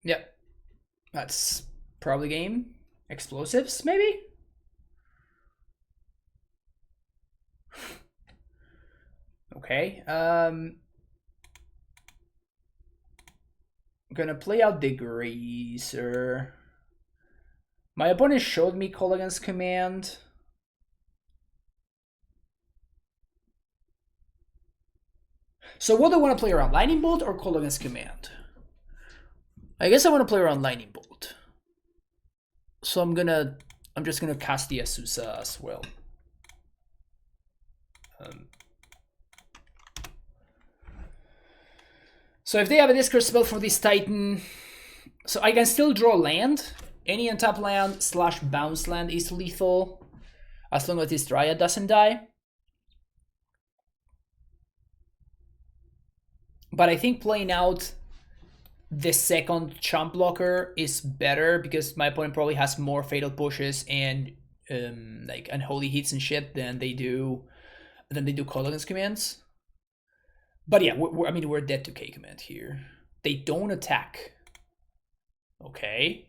Yep. That's probably game. Explosives, maybe? Okay. I'm gonna play out the Greaser. My opponent showed me Colligan's Command. So what do I want to play around? Lightning Bolt or Colligan's Command? I guess I want to play around Lightning Bolt. So I'm just gonna cast the Azusa as well. So if they have a discard spell for this Titan, so I can still draw land. Any untap land / bounce land is lethal, as long as this Dryad doesn't die. But I think playing out the second chump blocker is better because my opponent probably has more fatal pushes and like unholy hits and shit than they do Colligan's commands. But yeah, I mean, we're dead to K command here. They don't attack. Okay.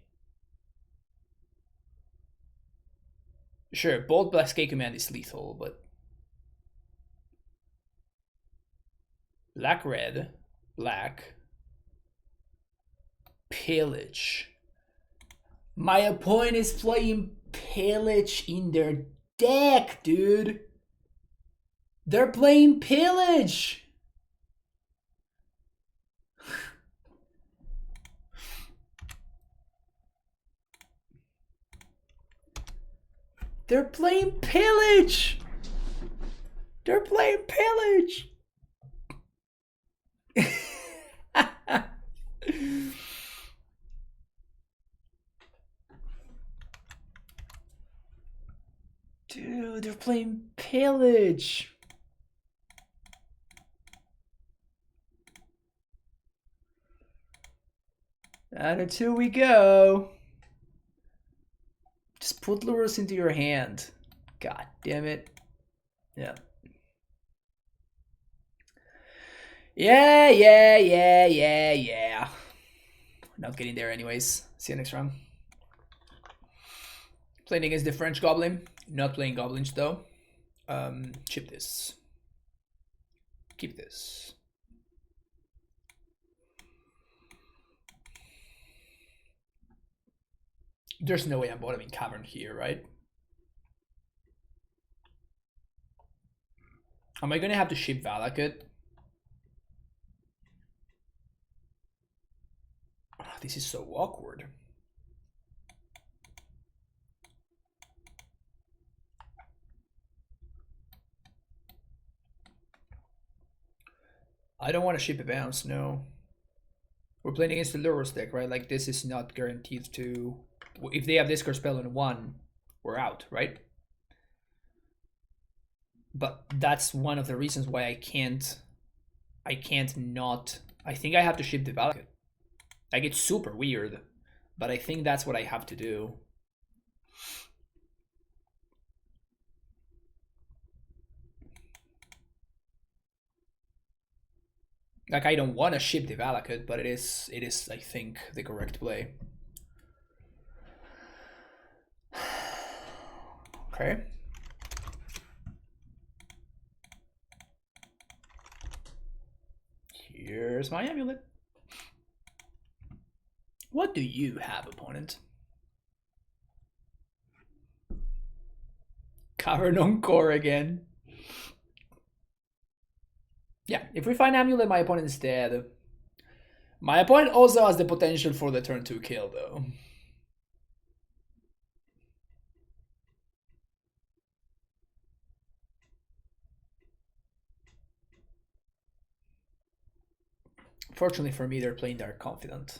Sure, Bolt Black K command is lethal, but black red, black, pillage. My opponent is playing pillage in their deck, dude. They're playing pillage. They're playing pillage. They're playing pillage. Dude, they're playing pillage. And until we go. Just put Lurrus into your hand. God damn it. Yeah. Yeah. Not getting there anyways. See you next round. Playing against the French Goblin. Not playing Goblins though. Chip this. Keep this. There's no way I'm bottoming Cavern here, right? Am I gonna have to ship Valakut? Oh, this is so awkward. I don't want to ship a bounce, no. We're playing against the Lurrus deck, right? Like, this is not guaranteed to... If they have discard spell on 1, we're out, right? But that's one of the reasons why I can't not... I think I have to ship the Valakut. Like, it's super weird, but I think that's what I have to do. Like, I don't want to ship the Valakut, but it is, I think, the correct play. Okay. Here's my amulet. What do you have, opponent? Cavern Encore again. Yeah, if we find amulet, my opponent is dead. My opponent also has the potential for the turn 2 kill, though. Fortunately for me, they're playing Dark Confidant.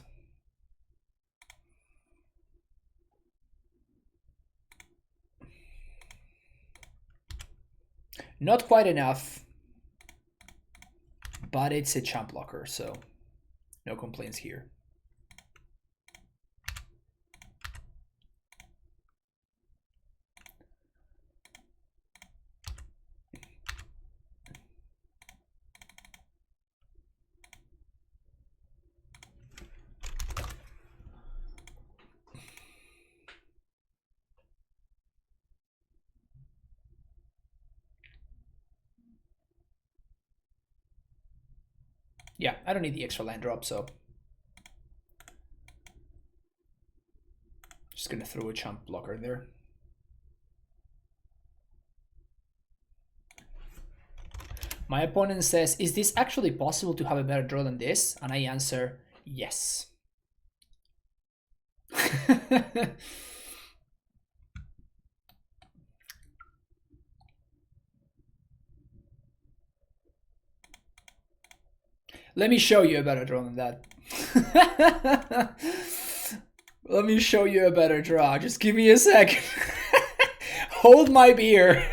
Not quite enough, but it's a champ blocker, so no complaints here. Yeah, I don't need the extra land drop, so just gonna throw a champ blocker in there. My opponent says, is this actually possible to have a better draw than this? And I answer, yes. Let me show you a better draw than that. Let me show you a better draw. Just give me a second. Hold my beer.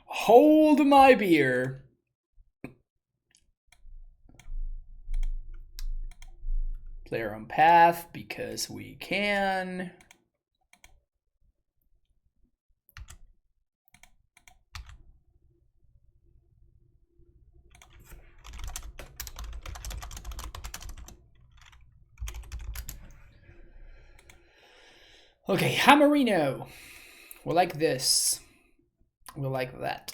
Hold my beer. Player on path because we can. Okay, Hammerino. We'll like this. We'll like that.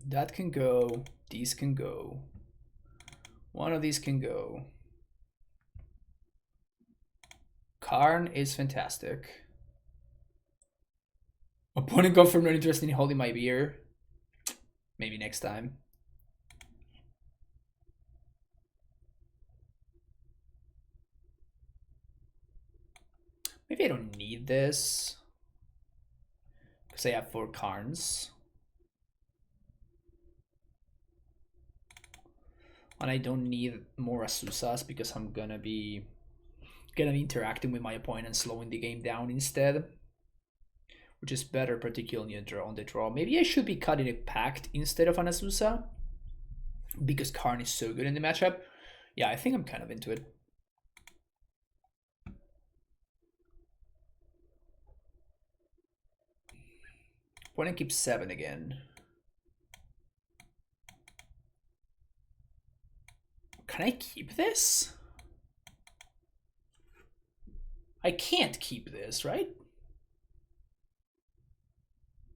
That can go. These can go. One of these can go. Karn is fantastic. Opponent confirmed not interested in holding my beer. Maybe next time. Maybe I don't need this because I have 4 Karns. And I don't need more Asusas because I'm gonna be interacting with my opponent and slowing the game down instead, which is better, particularly on the draw. Maybe I should be cutting a Pact instead of an Asusa because Karn is so good in the matchup. Yeah, I think I'm kind of into it. Opponent keeps 7 again. Can I keep this? I can't keep this, right?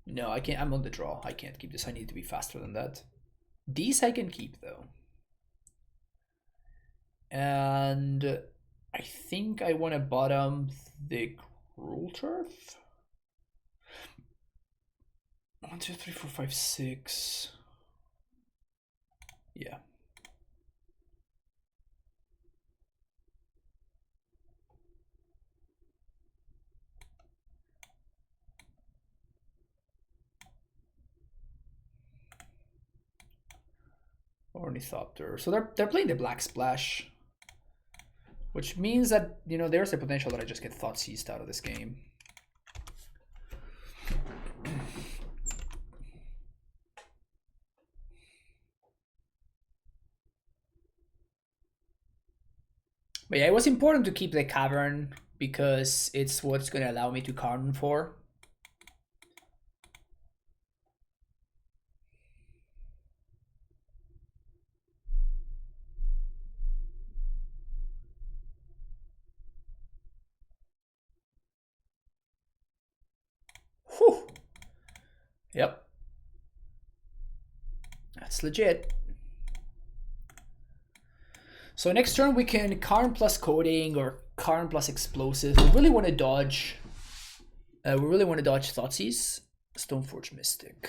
No, I can't. I'm on the draw. I can't keep this. I need to be faster than that. These I can keep, though. And I think I want to bottom the Cruel Turf. 1, 2, 3, 4, 5, 6. Yeah. Ornithopter. So they're playing the Black Splash, which means that, you know, there's a potential that I just get Thought Seized out of this game. But yeah, it was important to keep the Cavern because it's what's going to allow me to Karn for. Yep. That's legit. So next turn we can Karn plus coding or Karn plus explosive. We really want to dodge. Thoughtseize. Stoneforge Mystic.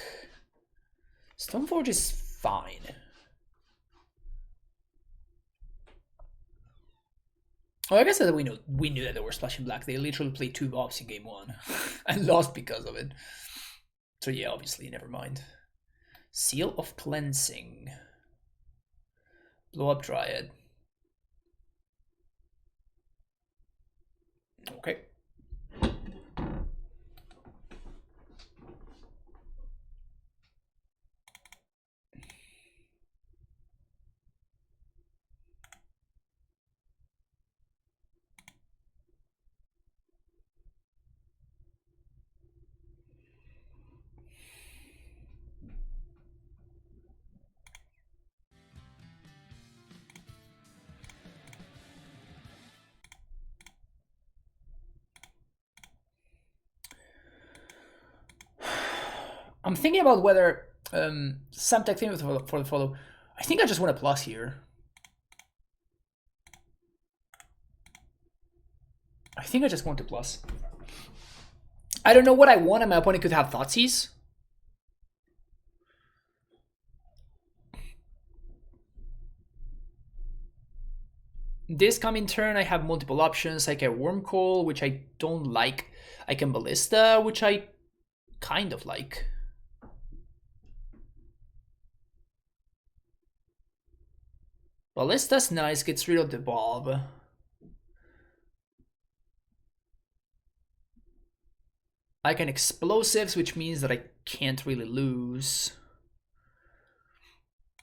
Stoneforge is fine. Oh, I guess that we knew that they were splashing black. They literally played 2 ops in game 1 and lost because of it. So yeah, obviously, never mind. Seal of Cleansing. Blow up Dryad. Okay. I'm thinking about whether some tech thing for the follow. I think I just want a plus here. I think I just want a plus. I don't know what I want, and my opponent could have Thoughtseize. This coming turn, I have multiple options. I can Wormcoil, which I don't like. I can Ballista, which I kind of like. Ballista's nice, gets rid of the Bob. I can Explosives, which means that I can't really lose.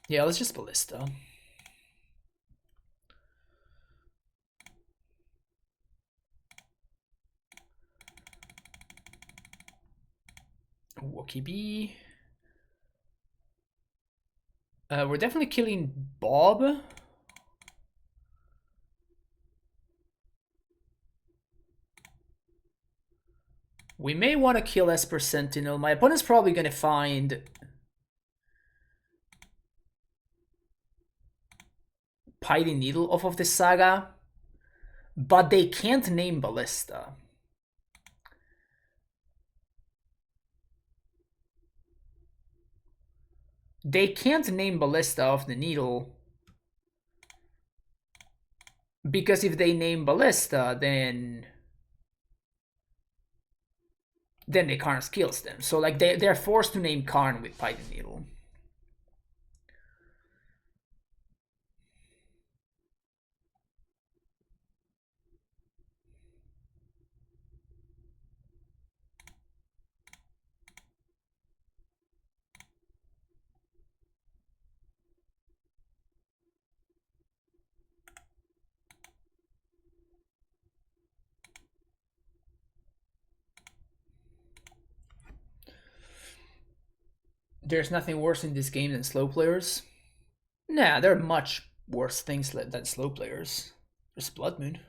Yeah, let's just Ballista. Wookie B. We're definitely killing Bob. We may want to kill Esper Sentinel. My opponent's probably going to find Piety Needle off of the Saga, but they can't name Ballista. They can't name Ballista off the Needle, because if they name Ballista, then the Karn kills them. So like they're forced to name Karn with Python Needle. There's nothing worse in this game than slow players. Nah, there are much worse things than slow players. There's Blood Moon.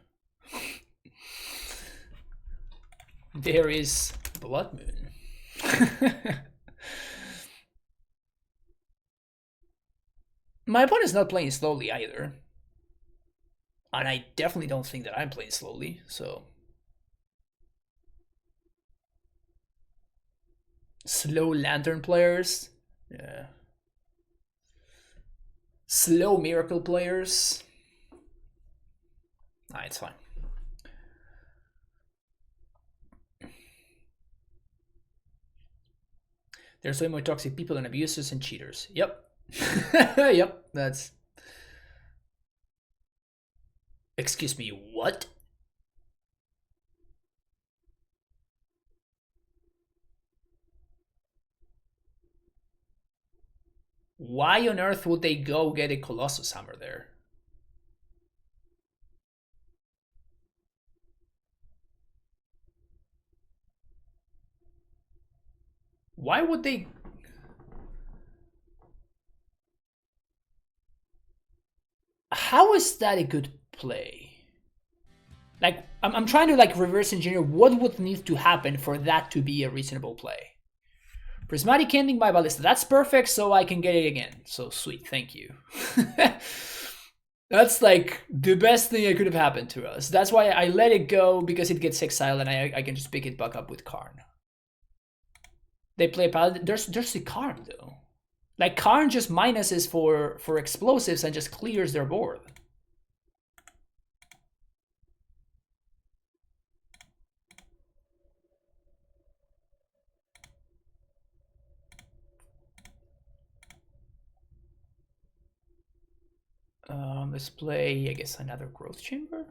There is Blood Moon. My opponent's not playing slowly either. And I definitely don't think that I'm playing slowly, so... Slow Lantern players? Yeah. Slow Miracle players? Nah, it's fine. There's way more toxic people than abusers and cheaters. Yep. Yep, that's... Excuse me, what? Why on earth would they go get a Colossus Hammer there? Why would they... How is that a good play? Like, I'm trying to like reverse engineer what would need to happen for that to be a reasonable play. Prismatic ending by Ballista. That's perfect, so I can get it again. So sweet, thank you. That's like the best thing that could have happened to us. That's why I let it go, because it gets exiled and I can just pick it back up with Karn. They play Paladin. There's the Karn though. Like Karn just minuses for explosives and just clears their board. Let's play, I guess, another growth chamber.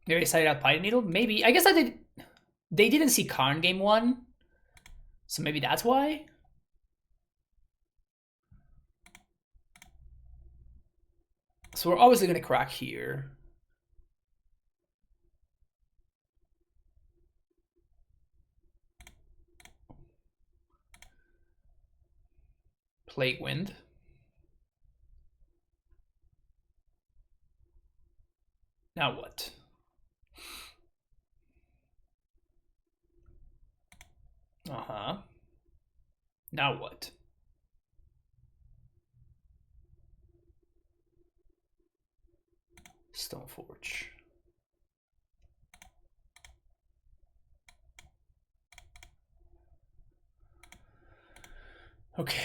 They decided out Pine Needle? Maybe. I guess they didn't see Karn game 1. So maybe that's why? So we're obviously going to crack here. Plague Wind. Now what? Uh-huh. Now what? Stoneforge. Okay.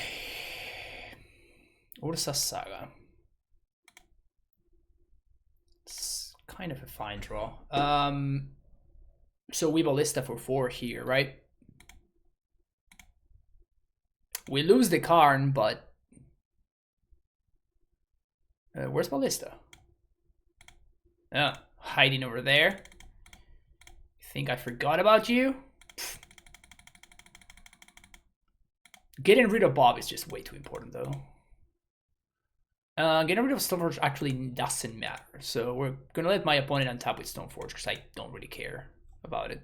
Ursa Saga. It's kind of a fine draw. So we Ballista for 4 here, right? We lose the Karn, but where's Ballista? Yeah, hiding over there. Think I forgot about you? Pfft. Getting rid of Bob is just way too important, though. Getting rid of Stoneforge actually doesn't matter. So we're gonna let my opponent untap with Stoneforge because I don't really care about it.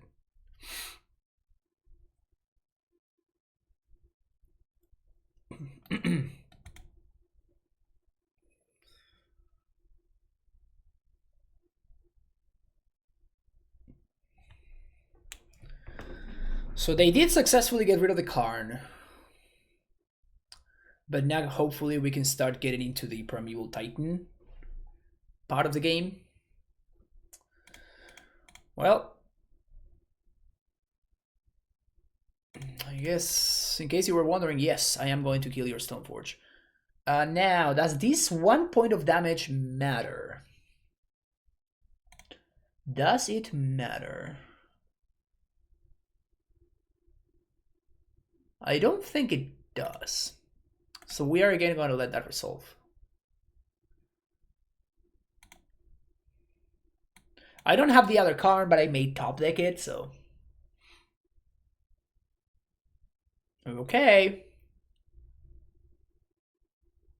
So they did successfully get rid of the Karn. But now hopefully we can start getting into the Primeval Titan part of the game. Well, I guess in case you were wondering, yes, I am going to kill your Stoneforge. Now, does this 1 point of damage matter? Does it matter? I don't think it does. So we are again going to let that resolve. I don't have the other card, but I made top deck it, so. Okay.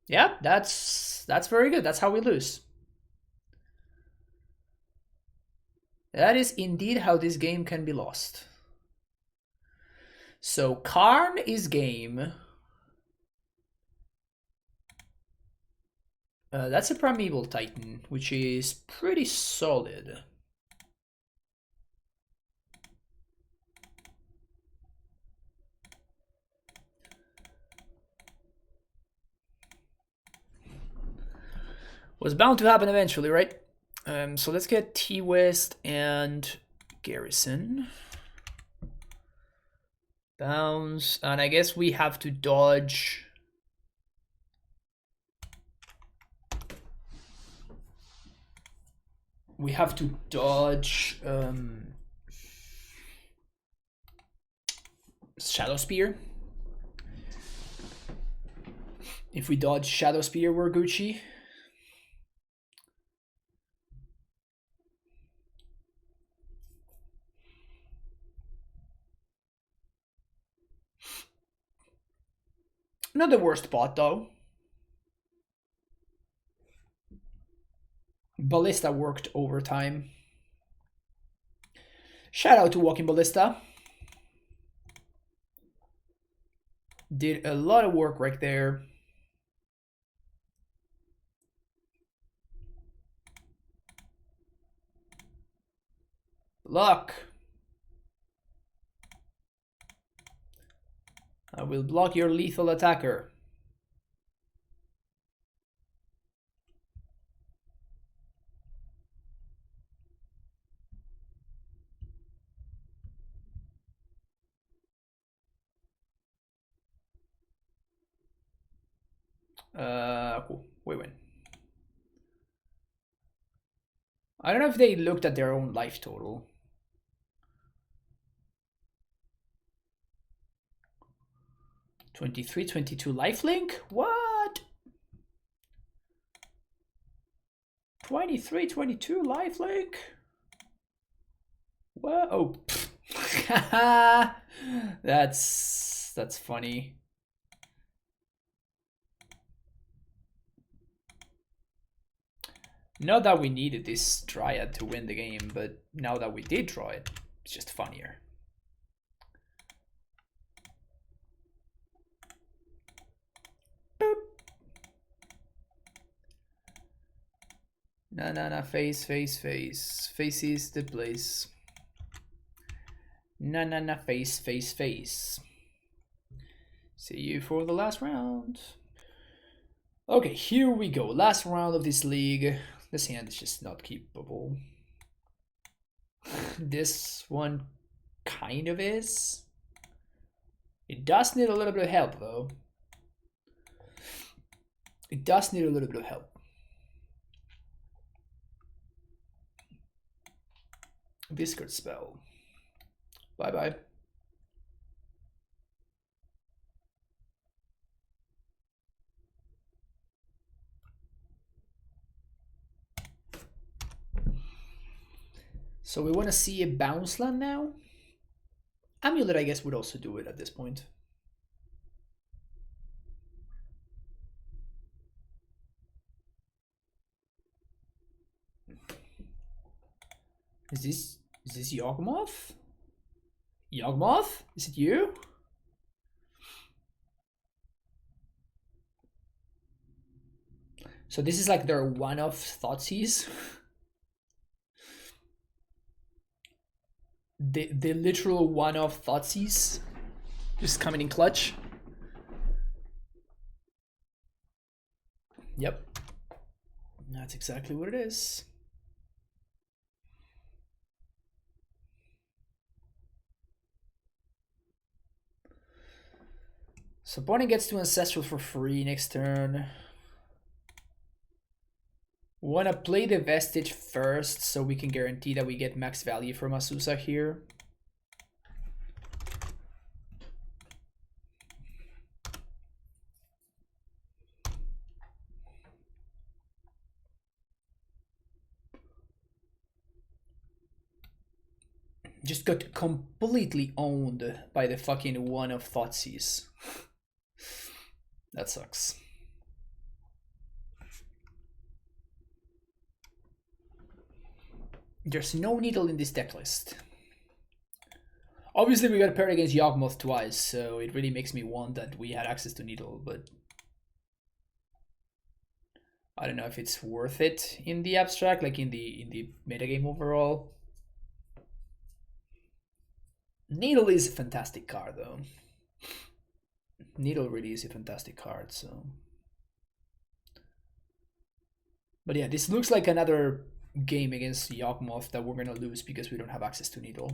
Yeah, that's very good. That's how we lose. That is indeed how this game can be lost. So Karn is game. That's a Primeval Titan, which is pretty solid. Was bound to happen eventually, right? So let's get T-West and Garrison. Bounce, and I guess we have to dodge. We have to dodge Shadow Spear. If we dodge Shadow Spear, we're Gucci. Not the worst bot though. Ballista worked overtime. Shout out to Walking Ballista. Did a lot of work right there. luck. I will block your lethal attacker. Cool. We win. I don't know if they looked at their own life total. $23, $22 lifelink? What? 23, 22 lifelink? What? Oh, that's funny. Not that we needed this Dryad to win the game, but now that we did draw it, it's just funnier. Boop. Nah, face. Face is the place. Nah, face. See you for the last round. Okay, here we go. Last round of this league. This hand is just not keepable. This one kind of is. It does need a little bit of help, though. It does need a little bit of help. Discard spell. Bye-bye. So we want to see a bounce land now. Amulet, I guess, would also do it at this point. Is this Yawgmoth? Yawgmoth? Is it you? So this is like their one-off Thoughtseize. The literal one-off Thoughtseize just coming in clutch. Yep. That's exactly what it is. So opponent gets to Ancestral for free next turn. Want to play the Vestige first so we can guarantee that we get max value from Azusa here. Just got completely owned by the fucking one of Thoughtseize. That sucks. There's no needle in this deck list. Obviously we got paired against Yawgmoth twice, so it really makes me want that we had access to needle, but I don't know if it's worth it in the abstract, like in the metagame overall. Needle is a fantastic card though. Needle really is a fantastic card, so. But yeah, this looks like another game against Yawgmoth that we're gonna lose because we don't have access to needle.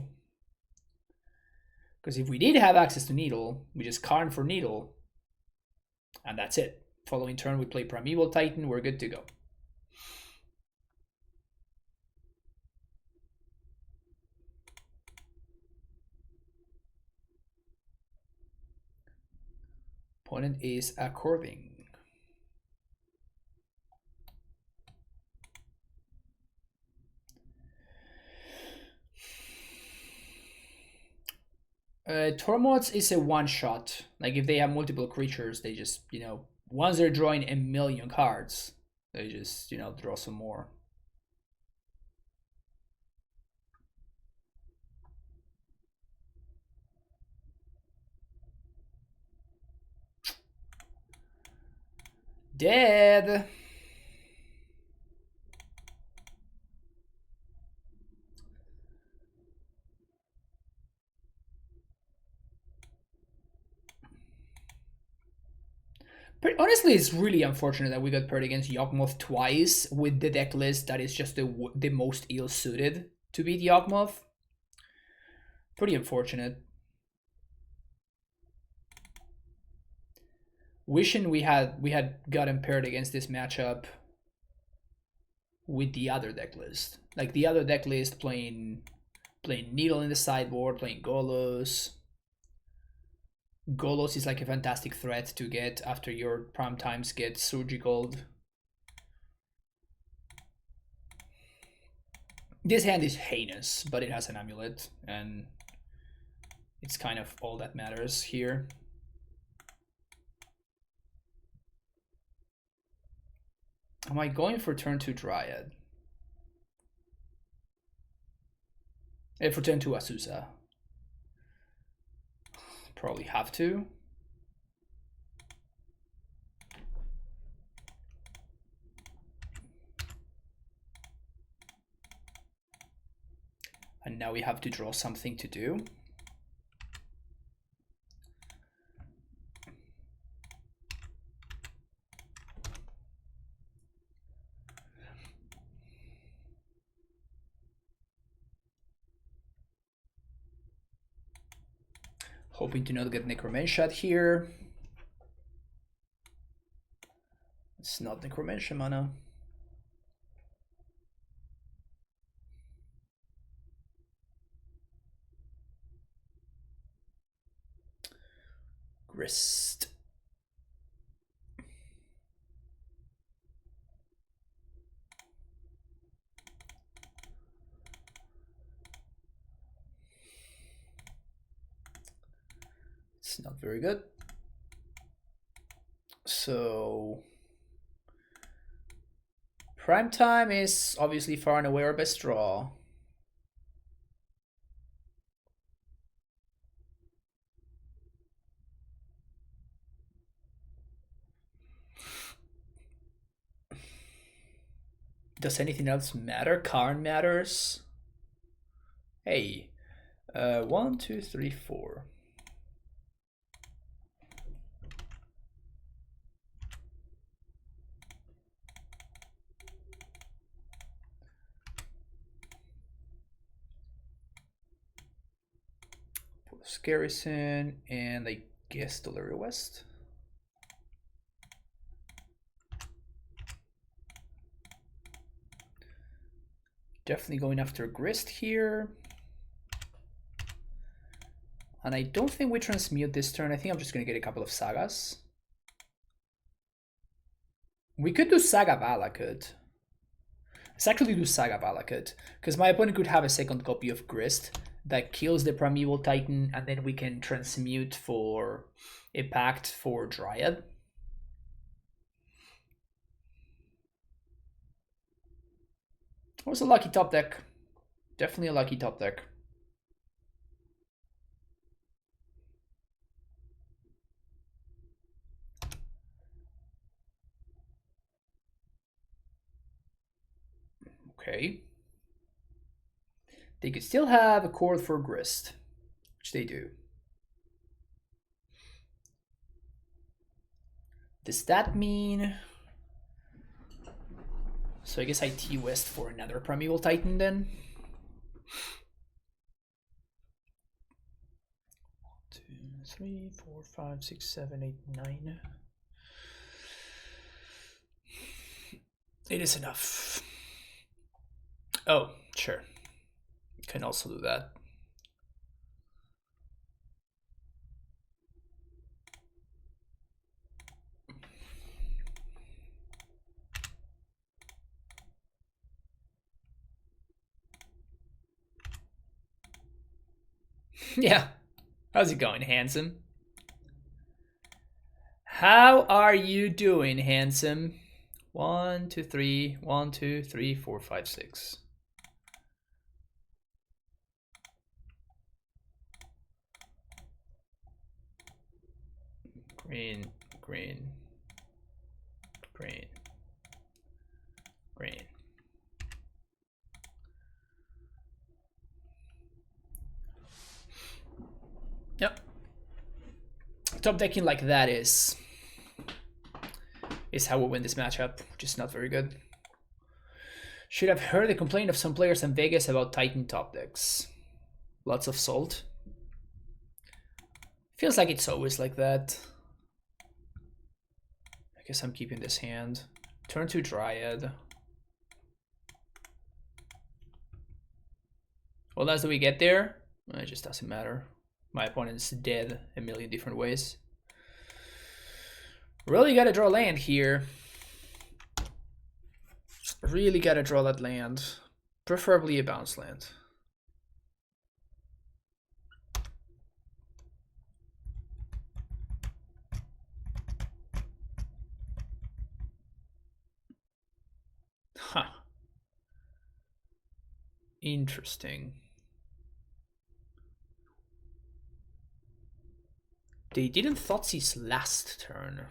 Because if we did have access to needle, we just Karn for needle, and that's it. Following turn we play Primeval Titan, we're good to go. Opponent is according. Tormods is a one-shot. Like if they have multiple creatures, they just, you know, once they're drawing a million cards, they just, you know, draw some more. Dead. But honestly, it's really unfortunate that we got paired against Yawgmoth twice with the deck list that is just the most ill-suited to beat Yawgmoth. Pretty unfortunate. Wishing we had gotten paired against this matchup with the other deck list. Like the other deck list playing Needle in the sideboard, playing Golos. Golos is like a fantastic threat to get after your prime times get surgical. This hand is heinous, but it has an amulet, and it's kind of all that matters here. Am I going for turn 2 Dryad? For turn 2 Azusa. Probably have to. And now we have to draw something to do. Hoping to not get Necromantia here. It's not Necromantia mana. Grist. It's not very good. So prime time is obviously far and away our best draw. Does anything else matter? Karn matters. Hey, 1, 2, 3, 4. Garrison and I guess the Lurrus West. Definitely going after Grist here. And I don't think we transmute this turn. I think I'm just going to get a couple of Sagas. We could do Saga Valakut. Let's actually do Saga Valakut, because my opponent could have a second copy of Grist that kills the Primeval Titan, and then we can transmute for a Pact for Dryad. It was a lucky top deck. Definitely a lucky top deck. Okay. They could still have a chord for Grist, which they do. Does that mean... So I guess I T-West for another Primeval Titan then? 1, 2, 3, 4, 5, 6, 7, 8, 9. It is enough. Oh, sure. Can also do that. Yeah. How's it going, handsome? How are you doing, handsome? 1, 2, 3, 1, 2, 3, 4, 5, 6. Green, green, green, green. Yep. Top decking like that is is how we win this matchup, which is not very good. Should have heard the complaint of some players in Vegas about Titan top decks. Lots of salt. Feels like it's always like that. I guess I'm keeping this hand. Turn to Dryad. What else do we get there? It just doesn't matter. My opponent's dead a million different ways. Really gotta draw land here. Really gotta draw that land. Preferably a bounce land. Huh. Interesting. They didn't Thoughtseize last turn.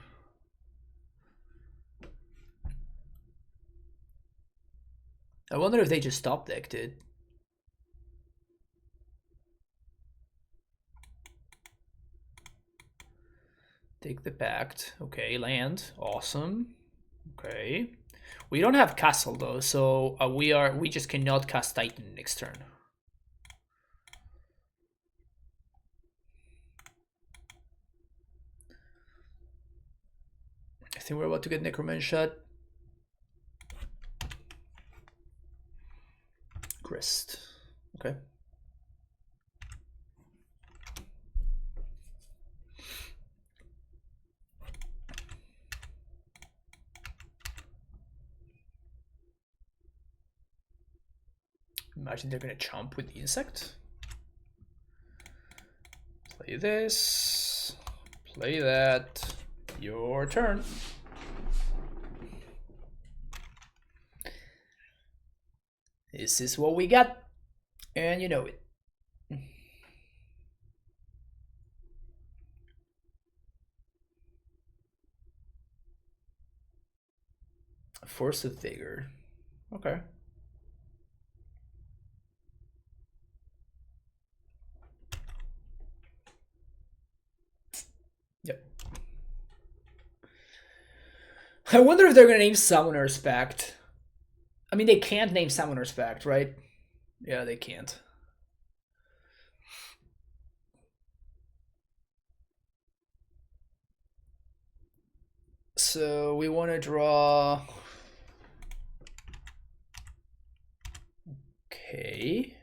I wonder if they just top decked it. Take the Pact. Okay, land. Awesome. Okay. We don't have Castle though, so we just cannot cast Titan next turn. I think we're about to get Necroman shot. Grist. Okay. Imagine they're gonna chomp with the insect. Play this. Play that. Your turn. This is what we got, and you know it. Force of Vigor. Okay. Yep. I wonder if they're gonna name Summoner's Pact. I mean, they can't name Summoner's Pact, right? Yeah, they can't. So we want to draw. Okay.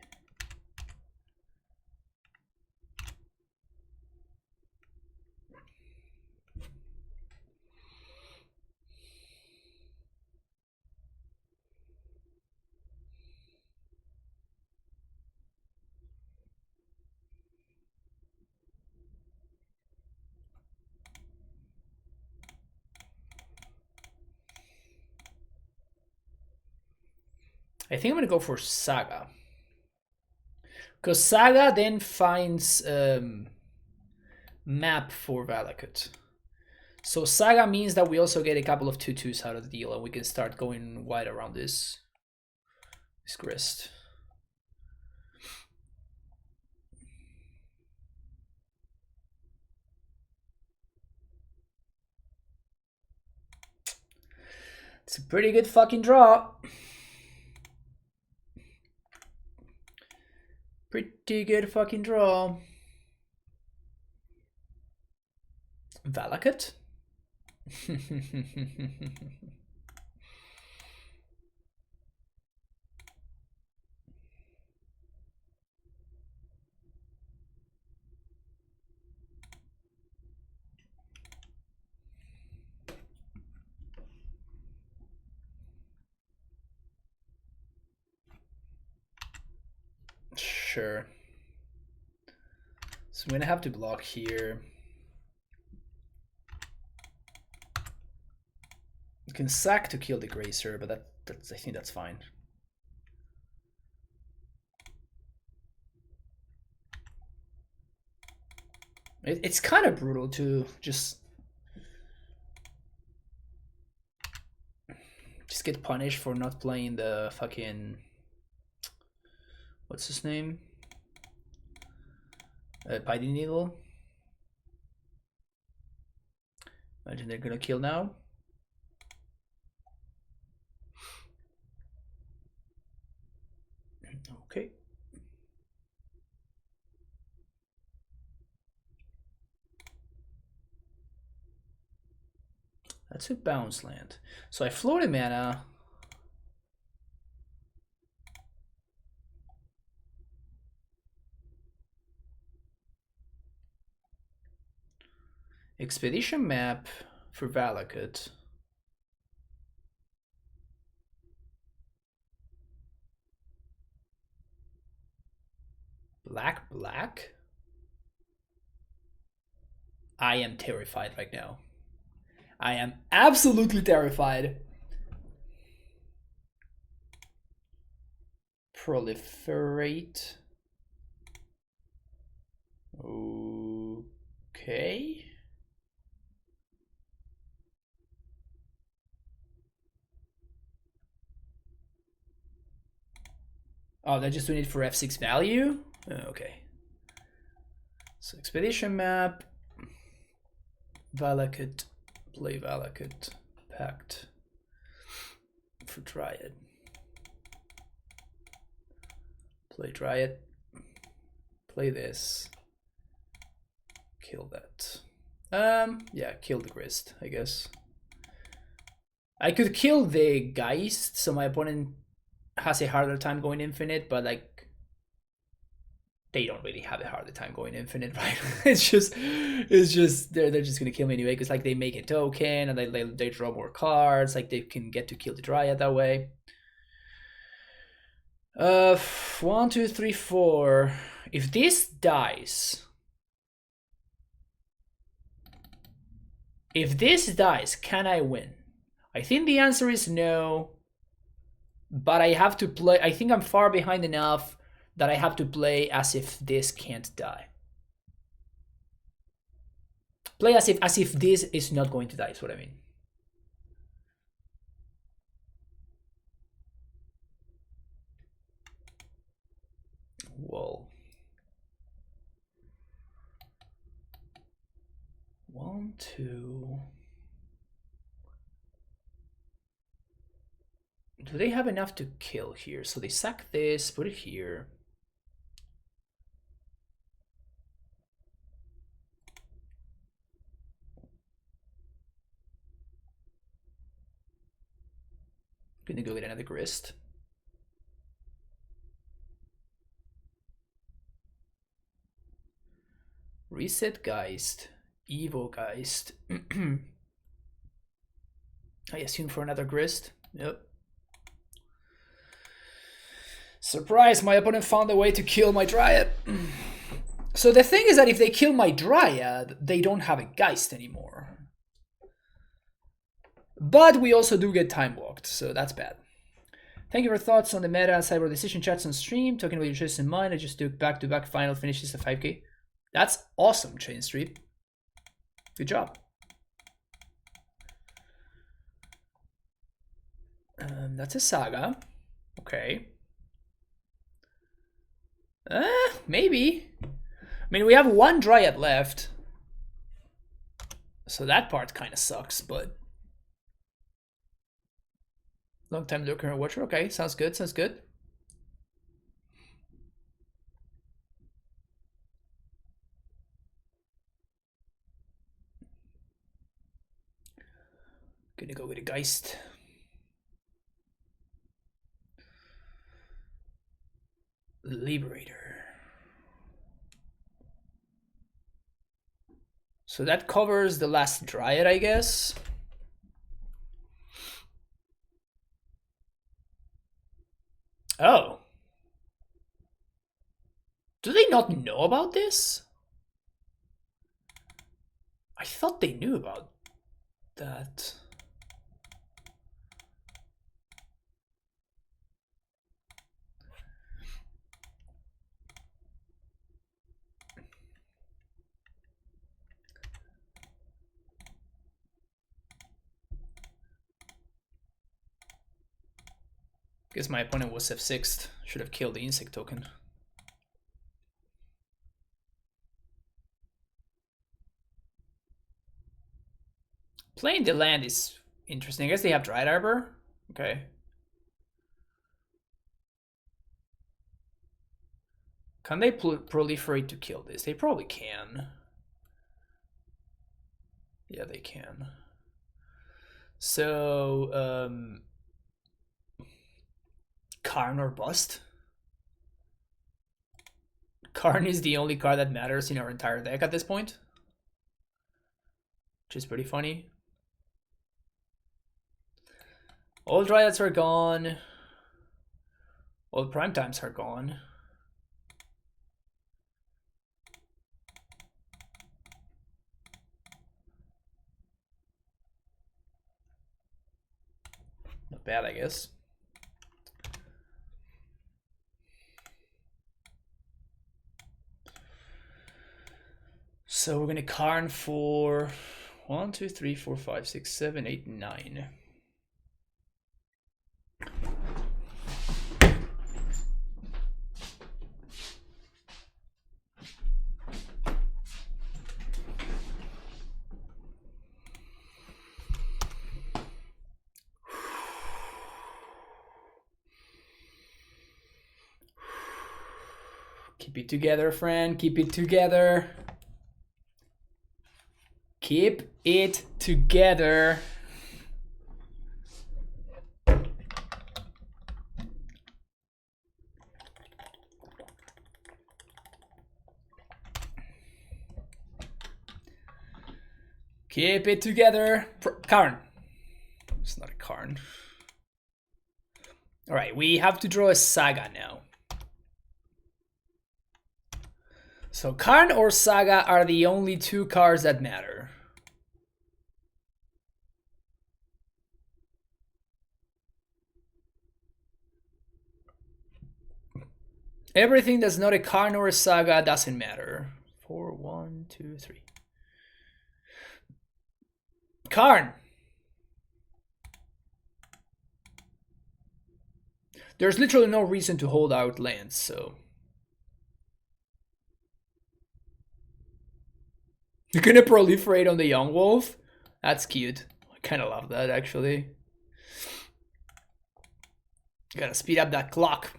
I think I'm gonna go for Saga. Because Saga then finds map for Valakut. So Saga means that we also get a couple of 2/2s out of the deal and we can start going wide around this grist. It's a pretty good fucking draw. Pretty good fucking draw. Valakut? Sure. So I'm gonna have to block here. You can sack to kill the Gracer, but that's I think that's fine. It's kind of brutal to just get punished for not playing the fucking, what's his name? Biding Needle. Imagine they're gonna kill now. That's a bounce land. So I float a mana. Expedition map for Valakut. Black, black? I am terrified right now. I am absolutely terrified. Proliferate. Okay. Oh, they're just doing it for F6 value? Oh, okay. So expedition map. Valakut. Play Valakut. Pact. For Dryad. Play Dryad. Play this. Kill that. Yeah, kill the Grist, I guess. I could kill the Geist, so my opponent has a harder time going infinite, but like they don't really have a harder time going infinite, right? it's just they're just gonna kill me anyway, because like they make a token and they draw more cards, like they can get to kill the Dryad that way. 1, 2, 3, 4. If this dies, can I win? I think the answer is no. But I have to play. I think I'm far behind enough that I have to play as if this can't die. Play as if this is not going to die, is what I mean. Whoa. 1, 2. Do they have enough to kill here? So they sack this, put it here. Gonna go get another Grist. Reset Geist. Evo Geist. I assume for another Grist. Yep. Surprise, my opponent found a way to kill my Dryad. So the thing is that if they kill my Dryad, they don't have a Geist anymore. But we also do get time walked, so that's bad. Thank you for thoughts on the meta and cyber decision chats on stream. Talking about your choices in mind, I just took back-to-back final finishes of 5k. That's awesome, Chain Street. Good job. That's a Saga. Okay. Maybe. I mean, we have one Dryad left. So that part kind of sucks, but... Long time lurker and watcher. Okay, sounds good, sounds good. Gonna go with a Geist. Liberator. So that covers the last Dryad, I guess. Oh. Do they not know about this? I thought they knew about that. Guess my opponent was F6'd. Should have killed the insect token. Playing the land is interesting. I guess they have Dryad Arbor. Okay. Can they proliferate to kill this? They probably can. Yeah, they can. So, Karn or bust. Karn is the only card that matters in our entire deck at this point, which is pretty funny. All Dryads are gone. All Primetimes are gone. Not bad, I guess. So we're gonna Karn for 1, 2, 3, 4, 5, 6, 7, 8, 9. Keep it together, friend. Keep it together. Keep it together. Keep it together. Karn. It's not a Karn. All right, we have to draw a Saga now. So Karn or Saga are the only two cards that matter. Everything that's not a Karn or a Saga doesn't matter. 4, 1, 2, 3. Karn. There's literally no reason to hold out lands, so. You're gonna proliferate on the Yawgmoth? That's cute. I kind of love that, actually. Gotta speed up that clock.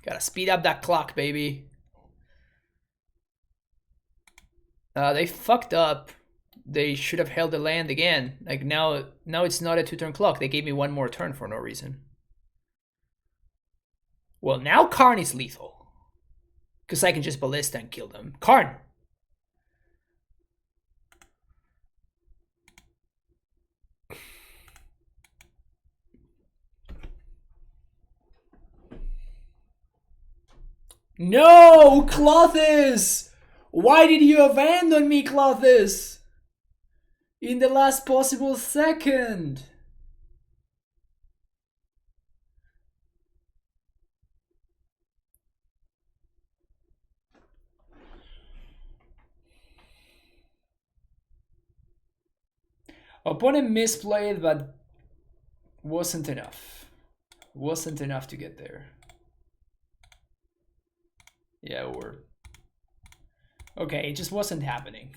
Gotta speed up that clock, baby. They fucked up. They should have held the land again. Like now it's not a 2-turn clock. They gave me one more turn for no reason. Well, now Karn is lethal. Because I can just Ballista and kill them. Karn! No, Clothis! Why did you abandon me, Clothis? In the last possible second. Opponent misplayed, but wasn't enough. Wasn't enough to get there. Yeah, or... Okay, it just wasn't happening.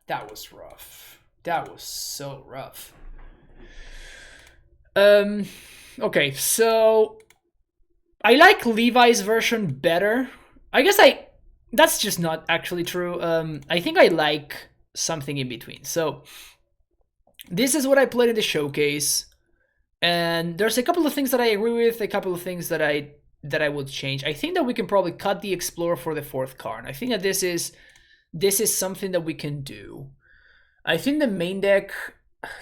That was rough. That was so rough. Okay, so... I like Levi's version better. I guess that's just not actually true. I think I like something in between. So this is what I played in the showcase, and there's a couple of things that I agree with, a couple of things that I would change. I think that we can probably cut the Explorer for the 4th Karn. I think that this is something that we can do. I think the main deck,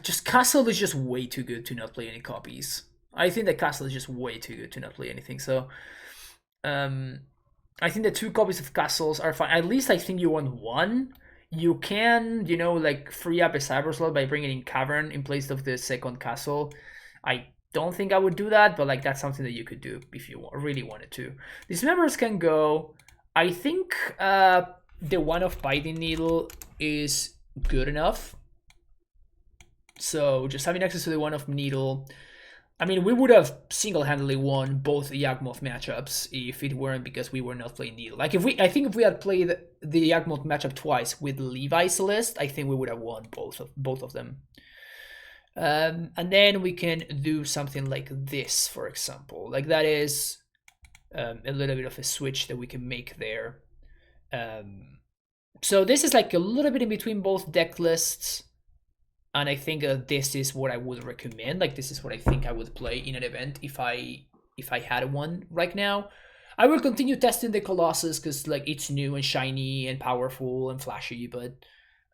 just Castle is just way too good to not play any copies. I think that Castle is just way too good to not play anything. So I think the 2 copies of Castles are fine. At least I think you want 1. You can, you know, like free up a Cyber slot by bringing in Cavern in place of the 2nd Castle. I don't think I would do that, but like that's something that you could do if you really wanted to. These members can go. I think the one of Biting Needle is good enough. So just having access to the one of Needle. I mean, we would have single-handedly won both the Yawgmoth matchups if it weren't because we were not playing Needle. Like I think if we had played the Yawgmoth matchup twice with Levi's list, I think we would have won both of them. And then we can do something like this, for example. Like that is a little bit of a switch that we can make there. So this is like a little bit in between both deck lists, and I think this is what I would recommend. Like this is what I think I would play in an event if I had one right now. I will continue testing the Colossus because like it's new and shiny and powerful and flashy, but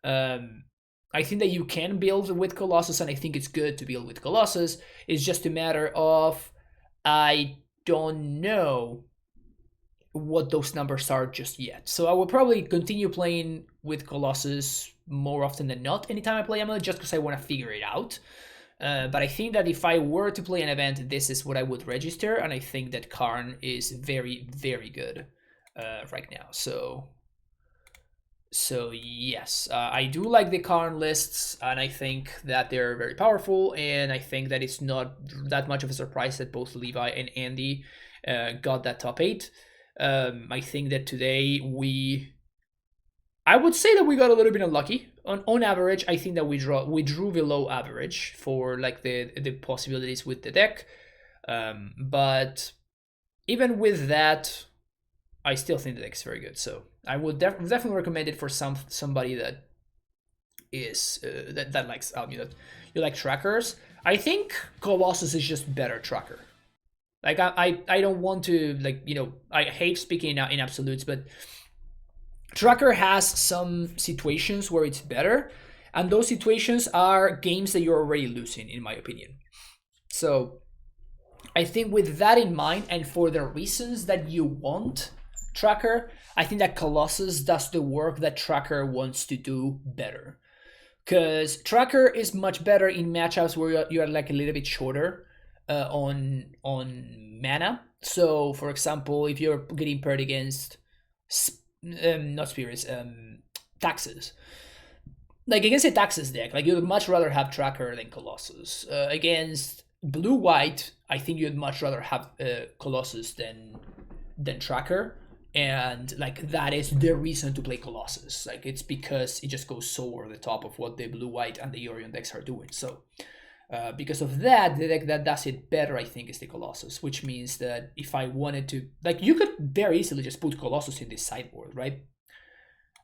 I think that you can build with Colossus, and I think it's good to build with Colossus. It's just a matter of I don't know what those numbers are just yet. So I will probably continue playing with Colossus more often than not anytime I play Amulet, just because I want to figure it out. But I think that if I were to play an event, this is what I would register, and I think that Karn is very, very good right now. So yes, I do like the Karn lists, and I think that they're very powerful, and I think that it's not that much of a surprise that both Levi and Andy got that top 8. I think that today I would say that we got a little bit unlucky. On average, I think that we drew below average for like the possibilities with the deck. But even with that, I still think the deck is very good. So I would definitely recommend it for somebody that is that likes Amulet. You like trackers. I think Colossus is just better tracker. Like I don't want to like I hate speaking in absolutes, but Tracker has some situations where it's better, and those situations are games that you're already losing, in my opinion. So I think with that in mind, and for the reasons that you want Tracker, I think that Colossus does the work that Tracker wants to do better. Because Tracker is much better in matchups where you're like a little bit shorter on mana. So, for example, if you're getting paired against not spirits, taxes. Like against a taxes deck, like you'd much rather have Tracker than Colossus. Against blue-white, I think you'd much rather have Colossus than Tracker, and like that is the reason to play Colossus. Like it's because it just goes so over the top of what the blue-white and the Orion decks are doing. So because of that, the deck that does it better, I think, is the Colossus, which means that if I wanted to, like, you could very easily just put Colossus in this sideboard, right?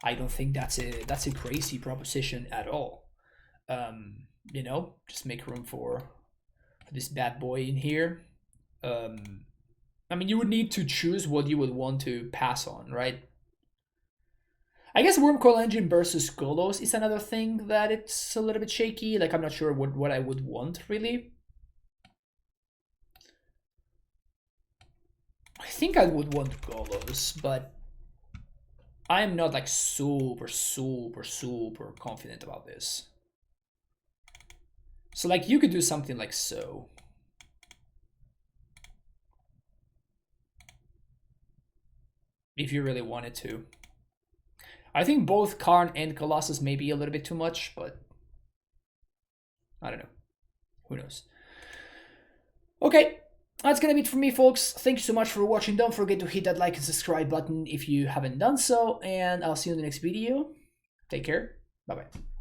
I don't think that's a crazy proposition at all. Just make room for this bad boy in here. I mean, you would need to choose what you would want to pass on, right? I guess Wormcoil Engine versus Golos is another thing that it's a little bit shaky. Like, I'm not sure what I would want, really. I think I would want Golos, but I'm not, like, super, super, super confident about this. So, like, you could do something like so. If you really wanted to. I think both Karn and Colossus may be a little bit too much, but I don't know. Who knows? Okay, that's gonna be it for me, folks. Thank you so much for watching. Don't forget to hit that like and subscribe button if you haven't done so, and I'll see you in the next video. Take care. Bye-bye.